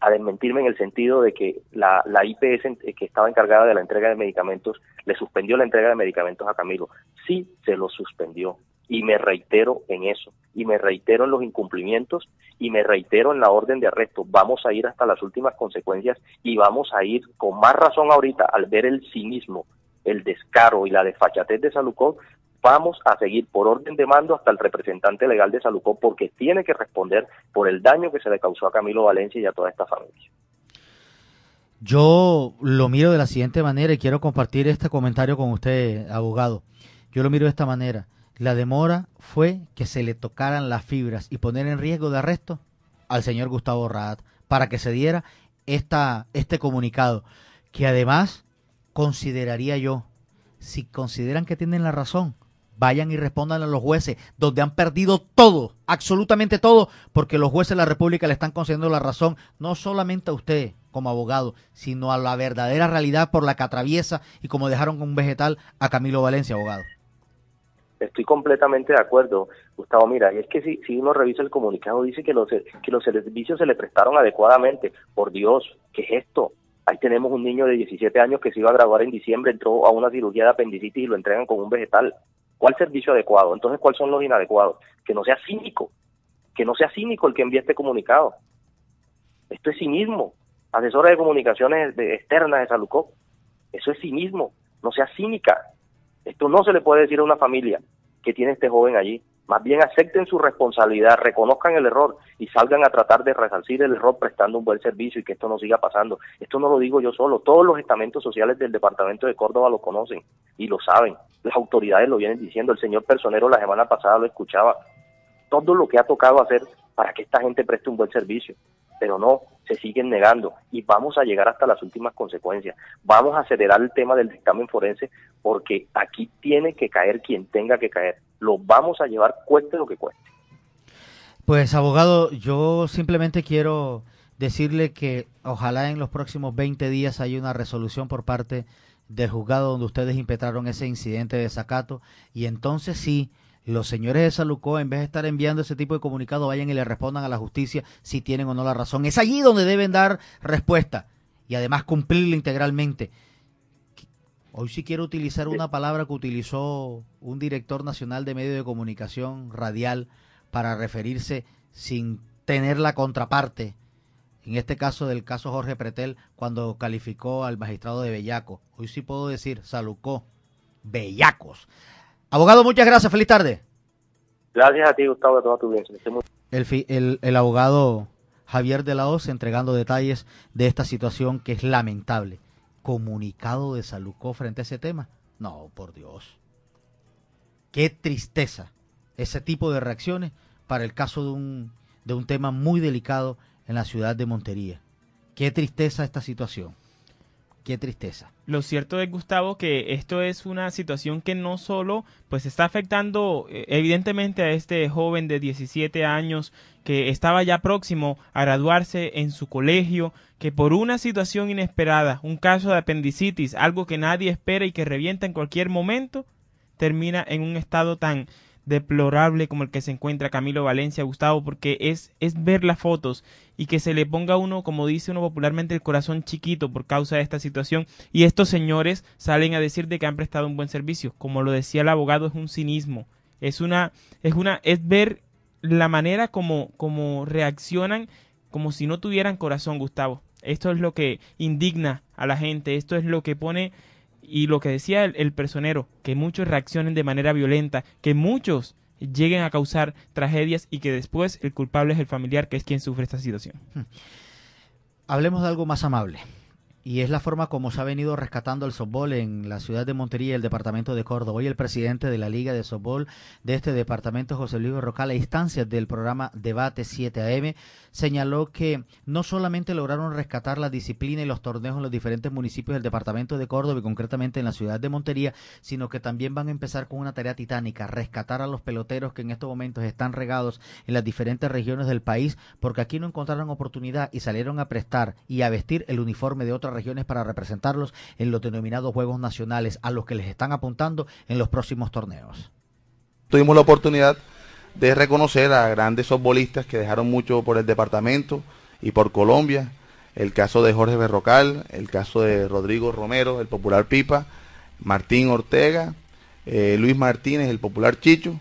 desmentirme en el sentido de que la IPS que estaba encargada de la entrega de medicamentos le suspendió la entrega de medicamentos a Camilo. Sí, se lo suspendió, Y me reitero en eso, y me reitero en los incumplimientos, y me reitero en la orden de arresto. Vamos a ir hasta las últimas consecuencias y vamos a ir con más razón ahorita al ver el cinismo, el descaro y la desfachatez de Salucó. Vamos a seguir por orden de mando hasta el representante legal de Salucó, porque tiene que responder por el daño que se le causó a Camilo Valencia y a toda esta familia. Yo lo miro de la siguiente manera y quiero compartir este comentario con usted, abogado. Yo lo miro de esta manera. La demora fue que se le tocaran las fibras y poner en riesgo de arresto al señor Gustavo Raad para que se diera este comunicado, que además consideraría yo, si consideran que tienen la razón, vayan y respondan a los jueces, donde han perdido todo, absolutamente todo, porque los jueces de la República le están concediendo la razón, no solamente a usted como abogado, sino a la verdadera realidad por la que atraviesa y como dejaron con un vegetal a Camilo Valencia, abogado. Estoy completamente de acuerdo, Gustavo. Mira, y es que si uno revisa el comunicado, dice que los servicios se le prestaron adecuadamente. Por Dios, ¿qué es esto? Ahí tenemos un niño de 17 años que se iba a graduar en diciembre, entró a una cirugía de apendicitis y lo entregan con un vegetal. ¿Cuál servicio adecuado? Entonces, ¿cuáles son los inadecuados? Que no sea cínico el que envíe este comunicado. Esto es cinismo. Asesora de comunicaciones externas de Salucó, eso es cinismo, no sea cínica. Esto no se le puede decir a una familia que tiene este joven allí. Más bien acepten su responsabilidad, reconozcan el error y salgan a tratar de resarcir el error prestando un buen servicio y que esto no siga pasando. Esto no lo digo yo solo, todos los estamentos sociales del departamento de Córdoba lo conocen y lo saben. Las autoridades lo vienen diciendo, el señor Personero la semana pasada lo escuchaba. Todo lo que ha tocado hacer para que esta gente preste un buen servicio, pero no, se siguen negando y vamos a llegar hasta las últimas consecuencias. Vamos a acelerar el tema del dictamen forense porque aquí tiene que caer quien tenga que caer. Lo vamos a llevar cueste lo que cueste. Pues, abogado, yo simplemente quiero decirle que ojalá en los próximos 20 días haya una resolución por parte del juzgado donde ustedes impetraron ese incidente de desacato y entonces sí, los señores de Salucó, en vez de estar enviando ese tipo de comunicado, vayan y le respondan a la justicia si tienen o no la razón. Es allí donde deben dar respuesta y además cumplirla integralmente. Hoy sí quiero utilizar una palabra que utilizó un director nacional de medios de comunicación radial para referirse sin tener la contraparte, en este caso del caso Jorge Pretel, cuando calificó al magistrado de bellaco. Hoy sí puedo decir Salucó, bellacos. Abogado, muchas gracias. Feliz tarde. Gracias a ti, Gustavo, de toda tu bien. El abogado Javier de la Hoz entregando detalles de esta situación que es lamentable. Comunicado de Salucó frente a ese tema. No, por Dios. Qué tristeza ese tipo de reacciones para el caso de un tema muy delicado en la ciudad de Montería. Qué tristeza esta situación. Qué tristeza. Lo cierto es, Gustavo, que esto es una situación que no solo pues está afectando evidentemente a este joven de 17 años que estaba ya próximo a graduarse en su colegio, que por una situación inesperada, un caso de apendicitis, algo que nadie espera y que revienta en cualquier momento, termina en un estado tan deplorable como el que se encuentra Camilo Valencia, Gustavo, porque es ver las fotos y que se le ponga a uno, como dice uno popularmente, el corazón chiquito por causa de esta situación, y estos señores salen a decir de que han prestado un buen servicio. Como lo decía el abogado, es un cinismo, es ver la manera como reaccionan como si no tuvieran corazón, Gustavo. Esto es lo que indigna a la gente, esto es lo que pone. Y lo que decía el personero, que muchos reaccionen de manera violenta, que muchos lleguen a causar tragedias y que después el culpable es el familiar, que es quien sufre esta situación. Hablemos de algo más amable, y es la forma como se ha venido rescatando el softball en la ciudad de Montería y el departamento de Córdoba. Hoy el presidente de la Liga de Softball de este departamento, José Luis Berrocal, a instancias del programa Debate 7 AM, señaló que no solamente lograron rescatar la disciplina y los torneos en los diferentes municipios del departamento de Córdoba y concretamente en la ciudad de Montería, sino que también van a empezar con una tarea titánica, rescatar a los peloteros que en estos momentos están regados en las diferentes regiones del país, porque aquí no encontraron oportunidad y salieron a prestar y a vestir el uniforme de otras regiones para representarlos en los denominados Juegos Nacionales, a los que les están apuntando en los próximos torneos. Tuvimos la oportunidad de reconocer a grandes softbolistas que dejaron mucho por el departamento y por Colombia. El caso de Jorge Berrocal, el caso de Rodrigo Romero, el popular Pipa, Martín Ortega, Luis Martínez, el popular Chicho,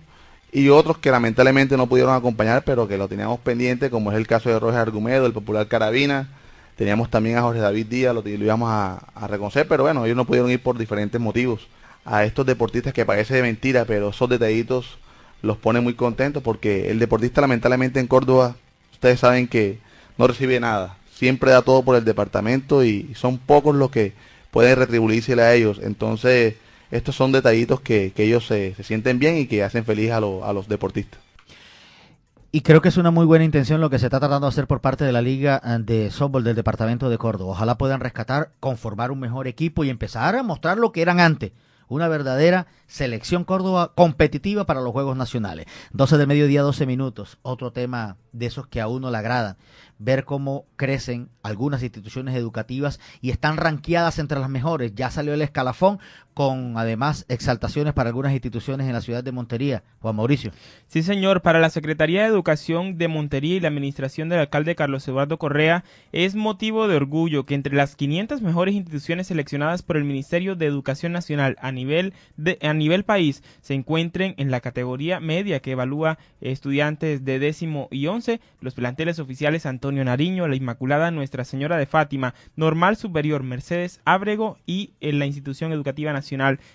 y otros que lamentablemente no pudieron acompañar, pero que lo teníamos pendiente, como es el caso de Roger Argumedo, el popular Carabina. Teníamos también a Jorge David Díaz, lo íbamos a reconocer, pero bueno, ellos no pudieron ir por diferentes motivos. A estos deportistas que parece de mentira, pero esos detallitos los ponen muy contentos, porque el deportista lamentablemente en Córdoba, ustedes saben que no recibe nada, siempre da todo por el departamento y son pocos los que pueden retribuírsele a ellos. Entonces estos son detallitos que ellos se sienten bien y que hacen feliz a los deportistas. Y creo que es una muy buena intención lo que se está tratando de hacer por parte de la Liga de Softball del Departamento de Córdoba. Ojalá puedan rescatar, conformar un mejor equipo y empezar a mostrar lo que eran antes. Una verdadera selección Córdoba competitiva para los Juegos Nacionales. 12 del mediodía, 12 minutos. Otro tema de esos que a uno le agradan. Ver cómo crecen algunas instituciones educativas y están ranqueadas entre las mejores. Ya salió el escalafón con además exaltaciones para algunas instituciones en la ciudad de Montería. Juan Mauricio. Sí, señor. Para la Secretaría de Educación de Montería y la administración del alcalde Carlos Eduardo Correa, es motivo de orgullo que entre las 500 mejores instituciones seleccionadas por el Ministerio de Educación Nacional a nivel país se encuentren en la categoría media que evalúa estudiantes de 10º y 11, los planteles oficiales Antonio Nariño, La Inmaculada Nuestra Señora de Fátima, Normal Superior Mercedes Ábrego y en la Institución Educativa Nacional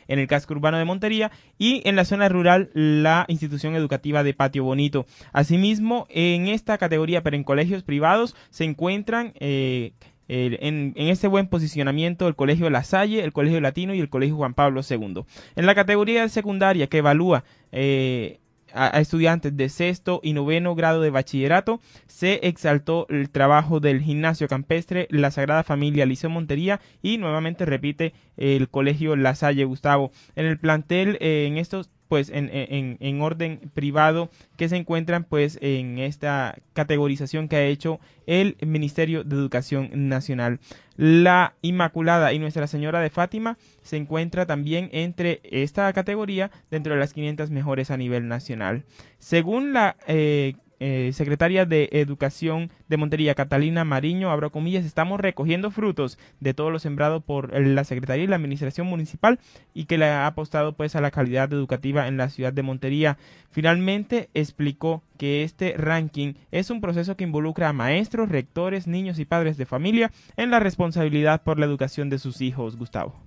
en el casco urbano de Montería, y en la zona rural la Institución Educativa de Patio Bonito. Asimismo, en esta categoría, pero en colegios privados, se encuentran en este buen posicionamiento el Colegio La Salle, el Colegio Latino y el Colegio Juan Pablo II. En la categoría de secundaria, que evalúa a estudiantes de 6º y 9º grado de bachillerato, se exaltó el trabajo del Gimnasio Campestre La Sagrada Familia Liceo Montería y nuevamente repite el Colegio La Salle, Gustavo. En el plantel, en estos pues en orden privado, que se encuentran pues en esta categorización que ha hecho el Ministerio de Educación Nacional. La Inmaculada y Nuestra Señora de Fátima se encuentra también entre esta categoría dentro de las 500 mejores a nivel nacional. Según la secretaria de Educación de Montería, Catalina Mariño, abro comillas, estamos recogiendo frutos de todo lo sembrado por la Secretaría y la Administración Municipal y que le ha apostado pues a la calidad educativa en la ciudad de Montería. Finalmente explicó que este ranking es un proceso que involucra a maestros, rectores, niños y padres de familia en la responsabilidad por la educación de sus hijos. Gustavo.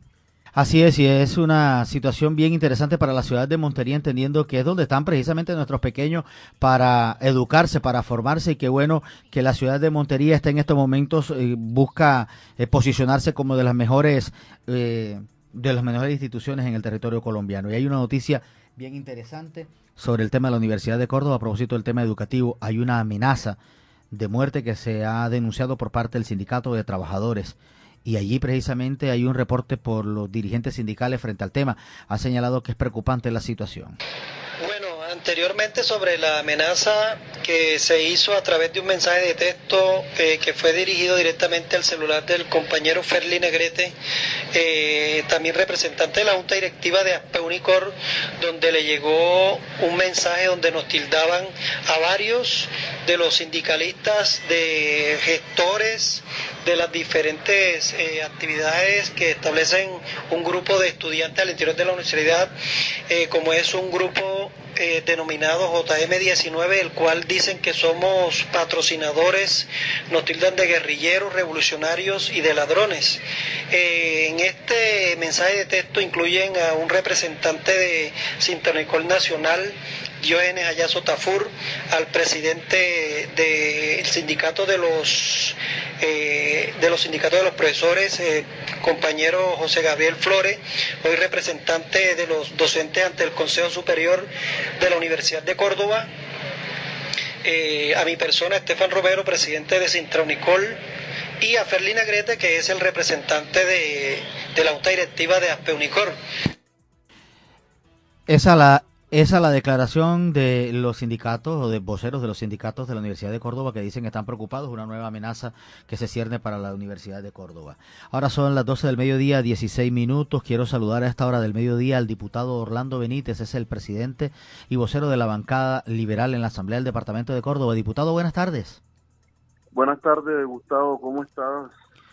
Así es, y es una situación bien interesante para la ciudad de Montería, entendiendo que es donde están precisamente nuestros pequeños para educarse, para formarse, y qué bueno que la ciudad de Montería está en estos momentos, busca posicionarse como de las mejores instituciones en el territorio colombiano. Y hay una noticia bien interesante sobre el tema de la Universidad de Córdoba. A propósito del tema educativo, hay una amenaza de muerte que se ha denunciado por parte del Sindicato de Trabajadores. Y allí precisamente hay un reporte por los dirigentes sindicales frente al tema. Ha señalado que es preocupante la situación. Bueno, anteriormente sobre la amenaza que se hizo a través de un mensaje de texto que fue dirigido directamente al celular del compañero Ferli Negrete, también representante de la Junta Directiva de Aspeunicorp, donde le llegó un mensaje donde nos tildaban a varios de los sindicalistas, de gestores de las diferentes actividades que establecen un grupo de estudiantes al interior de la universidad, como es un grupo denominado JM19, el cual dicen que somos patrocinadores, nos tildan de guerrilleros, revolucionarios y de ladrones. En este mensaje de texto incluyen a un representante de Sintonicol Nacional, Diógenes Ayazo Tafur, al presidente del sindicato de los sindicatos de los profesores, compañero José Gabriel Flores, hoy representante de los docentes ante el Consejo Superior de la Universidad de Córdoba, a mi persona, Estefan Romero, presidente de Sintronicol, y a Ferli Negrete, que es el representante de la Junta Directiva de Aspeunicorp. Esa la declaración de los sindicatos o de voceros de los sindicatos de la Universidad de Córdoba, que dicen que están preocupados, una nueva amenaza que se cierne para la Universidad de Córdoba. Ahora son las 12 del mediodía, 16 minutos. Quiero saludar a esta hora del mediodía al diputado Orlando Benítez, es el presidente y vocero de la bancada liberal en la Asamblea del Departamento de Córdoba. Diputado, buenas tardes. Buenas tardes, Gustavo, ¿cómo estás?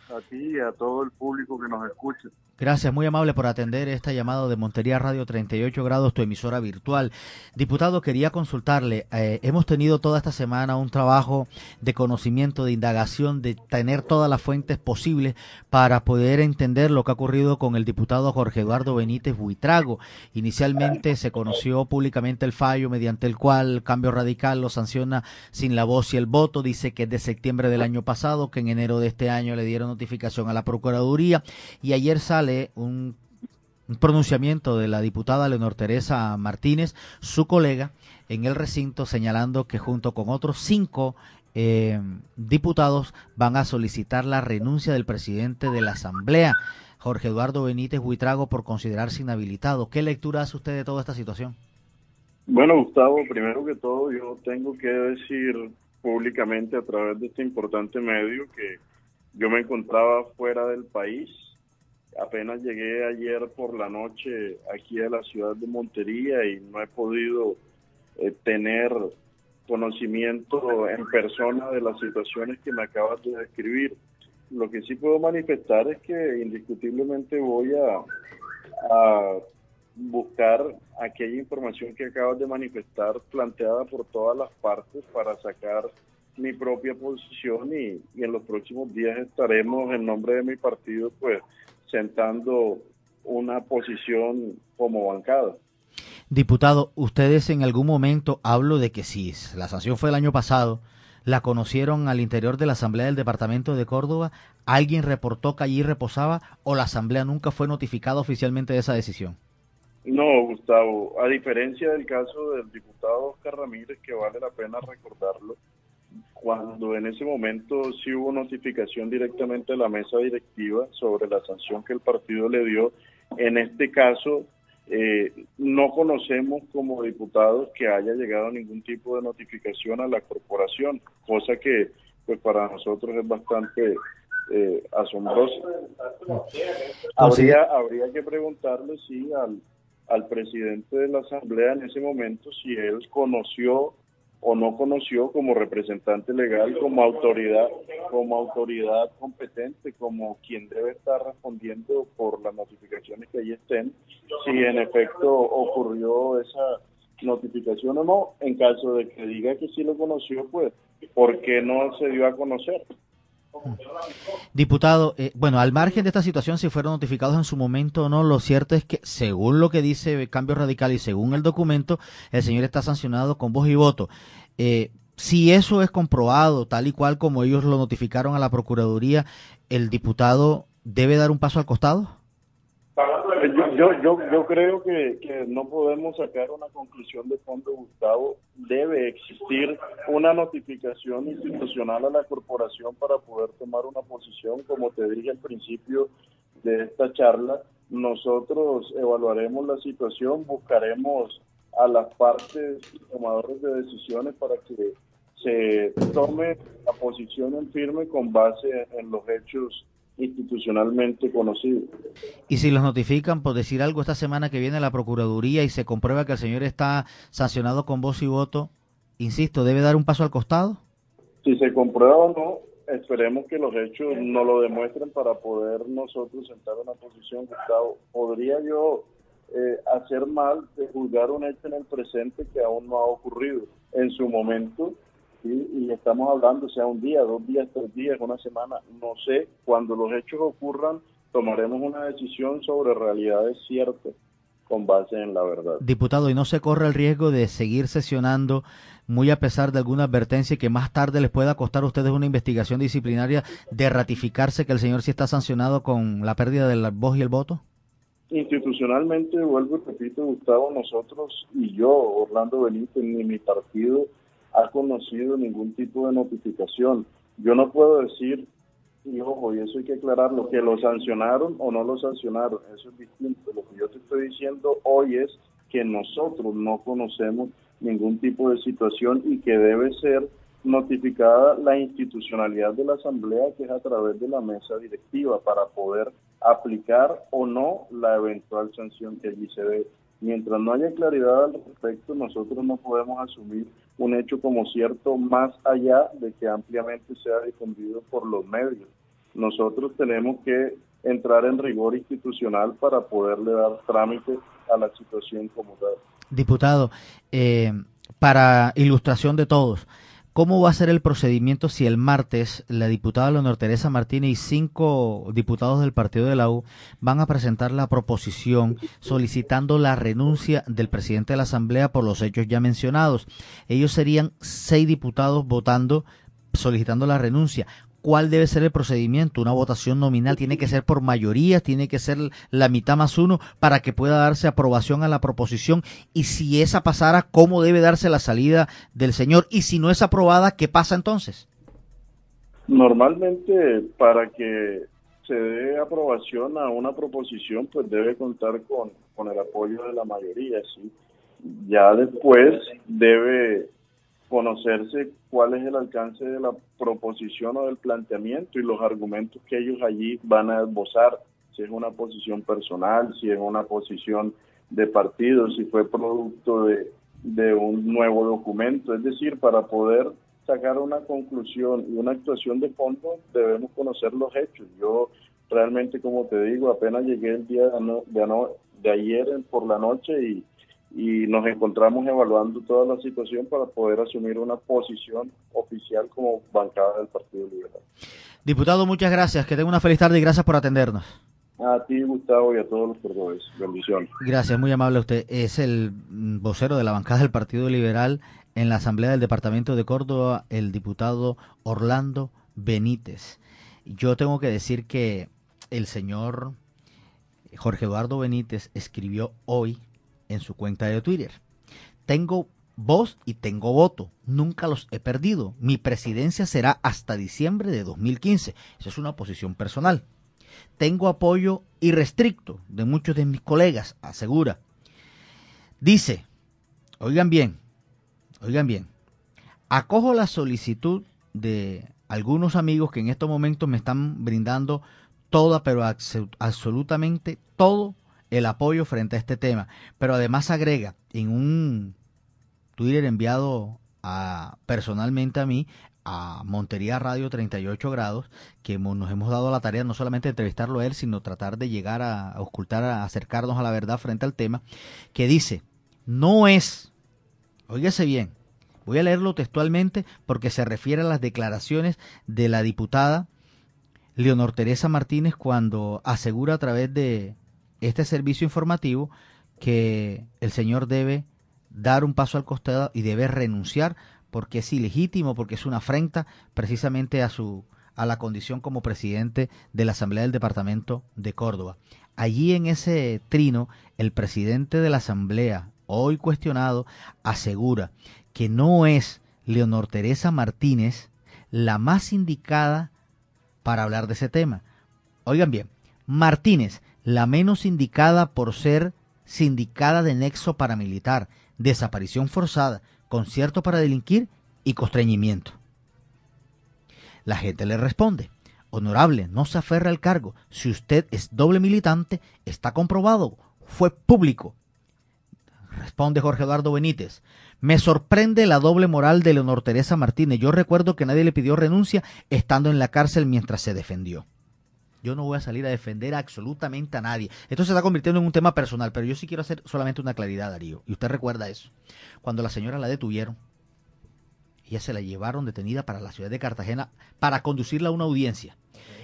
A ti y a todo el público que nos escucha. Gracias, muy amable por atender esta llamada de Montería Radio 38 grados, tu emisora virtual. Diputado, quería consultarle, hemos tenido toda esta semana un trabajo de conocimiento, de indagación, de tener todas las fuentes posibles para poder entender lo que ha ocurrido con el diputado Jorge Eduardo Benítez Buitrago. Inicialmente se conoció públicamente el fallo mediante el cual Cambio Radical lo sanciona sin la voz y el voto, dice que es de septiembre del año pasado, que en enero de este año le dieron notificación a la Procuraduría y ayer sale un pronunciamiento de la diputada Leonor Teresa Martínez, su colega, en el recinto, señalando que junto con otros 5 diputados van a solicitar la renuncia del presidente de la Asamblea, Jorge Eduardo Benítez Buitrago, por considerarse inhabilitado. ¿Qué lectura hace usted de toda esta situación? Bueno, Gustavo, primero que todo yo tengo que decir públicamente a través de este importante medio que yo me encontraba fuera del país. Apenas llegué ayer por la noche aquí a la ciudad de Montería y no he podido tener conocimiento en persona de las situaciones que me acabas de describir. Lo que sí puedo manifestar es que indiscutiblemente voy a buscar aquella información que acabas de manifestar planteada por todas las partes para sacar mi propia posición y en los próximos días estaremos en nombre de mi partido pues sentando una posición como bancada. Diputado, ustedes en algún momento, hablo de que si la sanción fue el año pasado, la conocieron al interior de la Asamblea del Departamento de Córdoba, ¿alguien reportó que allí reposaba o la Asamblea nunca fue notificada oficialmente de esa decisión? No, Gustavo, a diferencia del caso del diputado Oscar Ramírez, que vale la pena recordarlo, cuando en ese momento sí hubo notificación directamente de la mesa directiva sobre la sanción que el partido le dio, en este caso no conocemos como diputados que haya llegado ningún tipo de notificación a la corporación, cosa que pues para nosotros es bastante asombrosa. Habría que preguntarle si al presidente de la Asamblea en ese momento si él conoció o no conoció como representante legal, como autoridad competente, como quien debe estar respondiendo por las notificaciones que allí estén, si en efecto ocurrió esa notificación o no. En caso de que diga que sí lo conoció, pues, ¿por qué no se dio a conocer? Diputado, bueno, al margen de esta situación, si fueron notificados en su momento o no, lo cierto es que, según lo que dice Cambio Radical y según el documento, el señor está sancionado con voz y voto. Si eso es comprobado, tal y cual como ellos lo notificaron a la Procuraduría, ¿el diputado debe dar un paso al costado? Yo creo que no podemos sacar una conclusión de fondo, Gustavo. Debe existir una notificación institucional a la corporación para poder tomar una posición. Como te dije al principio de esta charla, nosotros evaluaremos la situación, buscaremos a las partes tomadores de decisiones para que se tome la posición en firme con base en los hechos institucionalmente conocido. Y si los notifican, por decir algo, esta semana que viene la Procuraduría y se comprueba que el señor está sancionado con voz y voto, insisto, ¿debe dar un paso al costado? Si se comprueba o no, esperemos que los hechos nos lo demuestren para poder nosotros sentar una posición, Gustavo. ¿Podría yo hacer mal de juzgar un hecho en el presente que aún no ha ocurrido? En su momento, ¿sí? Y estamos hablando, sea un día, 2 días, 3 días, una semana, no sé, cuando los hechos ocurran, tomaremos una decisión sobre realidades ciertas con base en la verdad. Diputado, ¿y no se corre el riesgo de seguir sesionando muy a pesar de alguna advertencia que más tarde les pueda costar a ustedes una investigación disciplinaria de ratificarse que el señor sí está sancionado con la pérdida de la voz y el voto? Institucionalmente, vuelvo y repito, Gustavo, nosotros y yo, Orlando Benítez, ni mi partido ha conocido ningún tipo de notificación. Yo no puedo decir, y ojo, y eso hay que aclararlo, que lo sancionaron o no lo sancionaron, eso es distinto. Lo que yo te estoy diciendo hoy es que nosotros no conocemos ningún tipo de situación y que debe ser notificada la institucionalidad de la Asamblea, que es a través de la mesa directiva, para poder aplicar o no la eventual sanción que allí se dé. Mientras no haya claridad al respecto, nosotros no podemos asumir un hecho como cierto más allá de que ampliamente sea difundido por los medios. Nosotros tenemos que entrar en rigor institucional para poderle dar trámite a la situación como tal. Diputado, para ilustración de todos, ¿cómo va a ser el procedimiento si el martes la diputada Leonor Teresa Martínez y 5 diputados del partido de la U van a presentar la proposición solicitando la renuncia del presidente de la Asamblea por los hechos ya mencionados? Ellos serían 6 diputados votando, solicitando la renuncia. ¿Cuál debe ser el procedimiento? ¿Una votación nominal? ¿Tiene que ser por mayoría? ¿Tiene que ser la mitad más uno para que pueda darse aprobación a la proposición? Y si esa pasara, ¿cómo debe darse la salida del señor? Y si no es aprobada, ¿qué pasa entonces? Normalmente, para que se dé aprobación a una proposición, pues debe contar con el apoyo de la mayoría, ¿sí? Ya después debe conocerse cuál es el alcance de la proposición o del planteamiento y los argumentos que ellos allí van a esbozar, si es una posición personal, si es una posición de partido, si fue producto de un nuevo documento. Es decir, para poder sacar una conclusión y una actuación de fondo debemos conocer los hechos. Yo realmente, como te digo, apenas llegué el día de ayer por la noche y nos encontramos evaluando toda la situación para poder asumir una posición oficial como bancada del Partido Liberal. Diputado, muchas gracias, que tenga una feliz tarde y gracias por atendernos. A ti, Gustavo, y a todos los cordobeses. Bendiciones. Gracias, muy amable usted. Es el vocero de la bancada del Partido Liberal en la Asamblea del Departamento de Córdoba, el diputado Orlando Benítez. Yo tengo que decir que el señor Jorge Eduardo Benítez escribió hoy en su cuenta de Twitter: tengo voz y tengo voto, nunca los he perdido, mi presidencia será hasta diciembre de 2015, esa es una posición personal. Tengo apoyo irrestricto de muchos de mis colegas, asegura. Dice, oigan bien, acojo la solicitud de algunos amigos que en estos momentos me están brindando toda, pero absolutamente todo el apoyo frente a este tema, pero además agrega en un Twitter enviado personalmente a mí, a Montería Radio 38 grados, que nos hemos dado la tarea no solamente de entrevistarlo a él, sino tratar de llegar a ocultar, a acercarnos a la verdad frente al tema, que dice, no es, óigase bien, voy a leerlo textualmente porque se refiere a las declaraciones de la diputada Leonor Teresa Martínez cuando asegura a través de este servicio informativo que el señor debe dar un paso al costado y debe renunciar porque es ilegítimo, porque es una afrenta precisamente a la condición como presidente de la Asamblea del Departamento de Córdoba. Allí en ese trino, el presidente de la Asamblea, hoy cuestionado, asegura que no es Leonor Teresa Martínez la más indicada para hablar de ese tema. Oigan bien, Martínez, la menos indicada por ser sindicada de nexo paramilitar, desaparición forzada, concierto para delinquir y constreñimiento. La gente le responde, honorable, no se aferra al cargo, si usted es doble militante, está comprobado, fue público. Responde Jorge Eduardo Benítez, me sorprende la doble moral de Leonor Teresa Martínez, yo recuerdo que nadie le pidió renuncia estando en la cárcel mientras se defendió. Yo no voy a salir a defender absolutamente a nadie. Esto se está convirtiendo en un tema personal, pero yo sí quiero hacer solamente una claridad, Darío. Y usted recuerda eso. Cuando la señora la detuvieron, ella se la llevaron detenida para la ciudad de Cartagena para conducirla a una audiencia.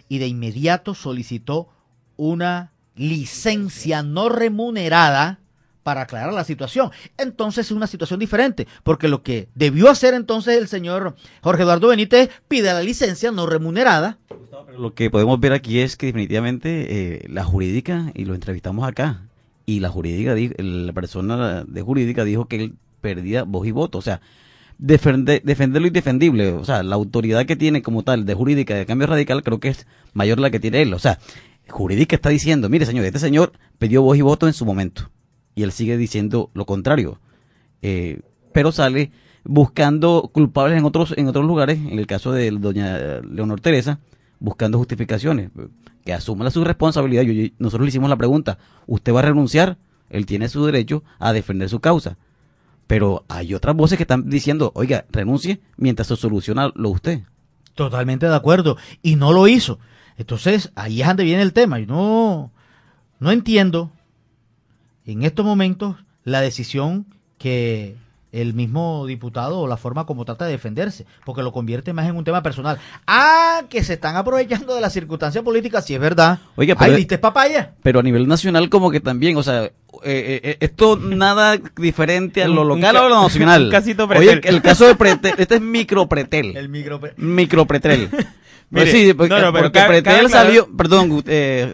Y de inmediato solicitó una licencia no remunerada para aclarar la situación. Entonces es una situación diferente, porque lo que debió hacer entonces el señor Jorge Eduardo Benítez pide la licencia no remunerada. Lo que podemos ver aquí es que definitivamente la jurídica, y lo entrevistamos acá, y la jurídica, la persona de jurídica dijo que él perdía voz y voto, o sea, defender lo indefendible, o sea, la autoridad que tiene como tal de jurídica de Cambio Radical creo que es mayor la que tiene él, o sea, jurídica está diciendo, mire señor, este señor pidió voz y voto en su momento, y él sigue diciendo lo contrario, pero sale buscando culpables en otros lugares, en el caso de doña Leonor Teresa, buscando justificaciones, que asuma su responsabilidad. Nosotros le hicimos la pregunta, ¿usted va a renunciar? Él tiene su derecho a defender su causa, pero hay otras voces que están diciendo, oiga, renuncie mientras se soluciona lo usted. Totalmente de acuerdo, y no lo hizo. Entonces, ahí es donde viene el tema. Yo no entiendo en estos momentos la decisión que el mismo diputado o la forma como trata de defenderse, porque lo convierte más en un tema personal. Que se están aprovechando de la circunstancia política, si es verdad. Oiga, pero, ¿viste papaya? Pero a nivel nacional como que también, o sea, esto nada diferente a lo local o a lo nacional. Un casito pretel. Oye, el caso de Pretel, este es micropretel. El micropretel. Mire, sí, pero porque Pretel salió, perdón,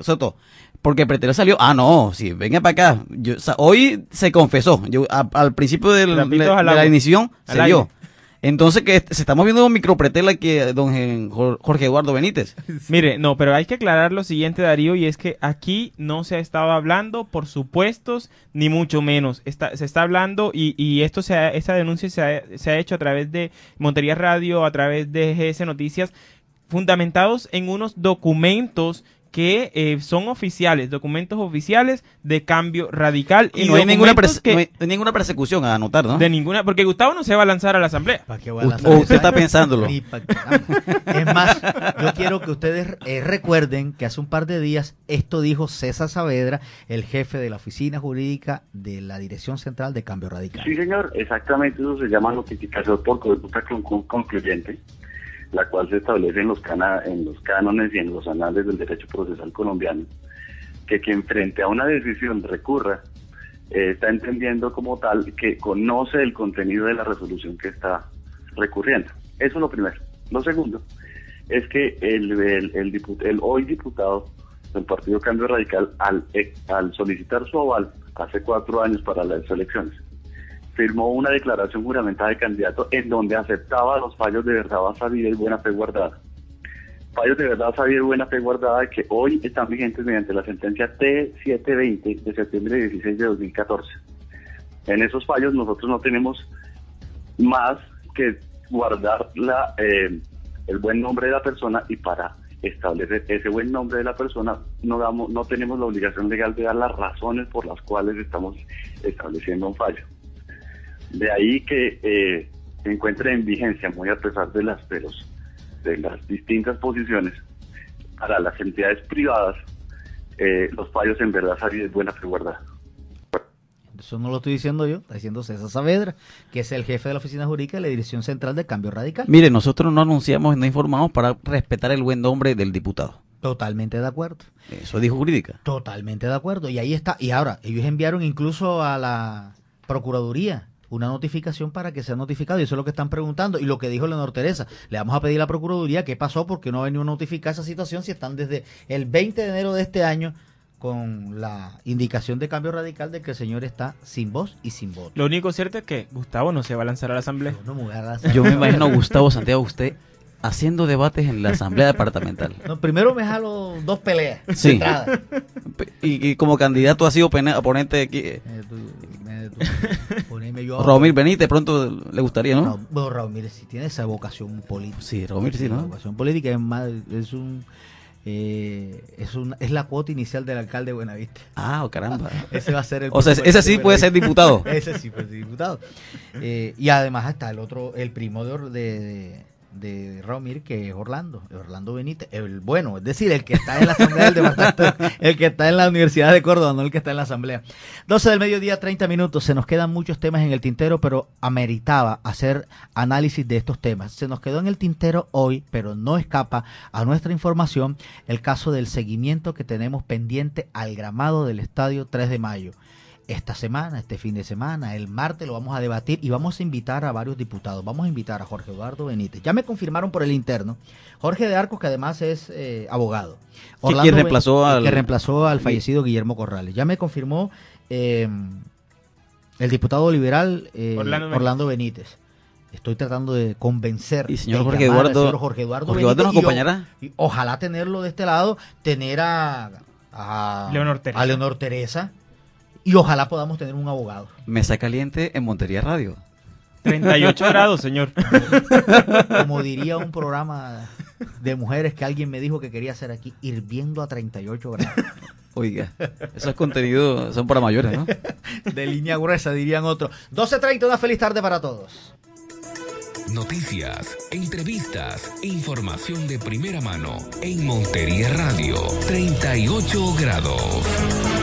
Soto, porque Pretel salió, sí, venga para acá. Hoy se confesó, al principio de la inición se dio. Entonces, que se está moviendo un micropretel aquí, don Jorge Eduardo Benítez. Mire, no, pero hay que aclarar lo siguiente, Darío, y es que aquí no se ha estado hablando por supuestos, ni mucho menos. Se está hablando, y esta denuncia se ha hecho a través de Montería Radio, a través de GS Noticias, fundamentados en unos documentos que son oficiales, documentos oficiales de Cambio Radical. Y no hay ninguna persecución a anotar, ¿no? De ninguna, porque Gustavo no se va a lanzar a la asamblea. O usted está pensándolo. Es más, yo quiero que ustedes recuerden que hace un par de días esto dijo César Saavedra, el jefe de la oficina jurídica de la Dirección Central de Cambio Radical. Sí, señor, exactamente, eso se llama notificación por conducta concluyente, la cual se establece en los cánones y en los anales del derecho procesal colombiano, que quien frente a una decisión recurra, está entendiendo como tal que conoce el contenido de la resolución que está recurriendo. Eso es lo primero. Lo segundo es que el hoy diputado del Partido Cambio Radical, al solicitar su aval hace 4 años para las elecciones, firmó una declaración juramentada de candidato en donde aceptaba los fallos de verdad sabida y buena fe guardada. Fallos de verdad sabida y buena fe guardada que hoy están vigentes mediante la sentencia T720 de septiembre 16 de 2014. En esos fallos nosotros no tenemos más que guardar el buen nombre de la persona, y para establecer ese buen nombre de la persona no tenemos la obligación legal de dar las razones por las cuales estamos estableciendo un fallo. De ahí que se encuentre en vigencia, muy a pesar de las distintas posiciones, para las entidades privadas, los fallos en verdad sabida y buena fe guardada. Eso no lo estoy diciendo yo, está diciendo César Saavedra, que es el jefe de la oficina jurídica de la Dirección Central de Cambio Radical. Mire, nosotros no anunciamos, no informamos para respetar el buen nombre del diputado. Totalmente de acuerdo. Eso dijo jurídica. Totalmente de acuerdo. Y ahí está. Y ahora, ellos enviaron incluso a la Procuraduría una notificación para que sea notificado, y eso es lo que están preguntando. Y lo que dijo Leonor Teresa, le vamos a pedir a la Procuraduría qué pasó, porque no ha venido a notificar esa situación si están desde el 20 de enero de este año con la indicación de Cambio Radical de que el señor está sin voz y sin voto. Lo único cierto es que Gustavo no se va a lanzar a la asamblea. Yo me imagino a Gustavo Santiago, usted haciendo debates en la asamblea departamental. No, primero me jalo 2 peleas. Sí. Y como candidato ha sido oponente de aquí. Raúl Benítez, pronto le gustaría, ¿no? Raúl, si tiene esa vocación política. Sí, Raúl sí, ¿no? Vocación política es la cuota inicial del alcalde de Buenavista. Caramba. Ese va a ser el. O sea, ese sí puede ser diputado. Ese sí puede ser diputado. Y además está el primo de Raúl, que es Orlando Benítez, es decir, el que está en la asamblea del departamento, el que está en la Universidad de Córdoba, no el que está en la asamblea. 12 del mediodía, 30 minutos, se nos quedan muchos temas en el tintero, pero ameritaba hacer análisis de estos temas. Se nos quedó en el tintero hoy, pero no escapa a nuestra información, el caso del seguimiento que tenemos pendiente al gramado del Estadio 3 de Mayo. Esta semana, este fin de semana, el martes lo vamos a debatir y vamos a invitar a varios diputados. Vamos a invitar a Jorge Eduardo Benítez. Ya me confirmaron por el interno. Jorge de Arcos, que además es abogado. ¿Quién reemplazó que reemplazó al fallecido Guillermo Corrales. Ya me confirmó el diputado liberal Orlando Benítez. Estoy tratando de convencer. Y señor Jorge Eduardo Benítez, nos acompañará. Y ojalá tenerlo de este lado, tener a Leonor Teresa. Y ojalá podamos tener un abogado. Mesa caliente en Montería Radio. 38 grados, señor. Como diría un programa de mujeres que alguien me dijo que quería hacer aquí, hirviendo a 38 grados. Oiga, esos contenidos son para mayores, ¿no? De línea gruesa, dirían otros. 12:30, una feliz tarde para todos. Noticias, entrevistas, información de primera mano en Montería Radio, 38 grados.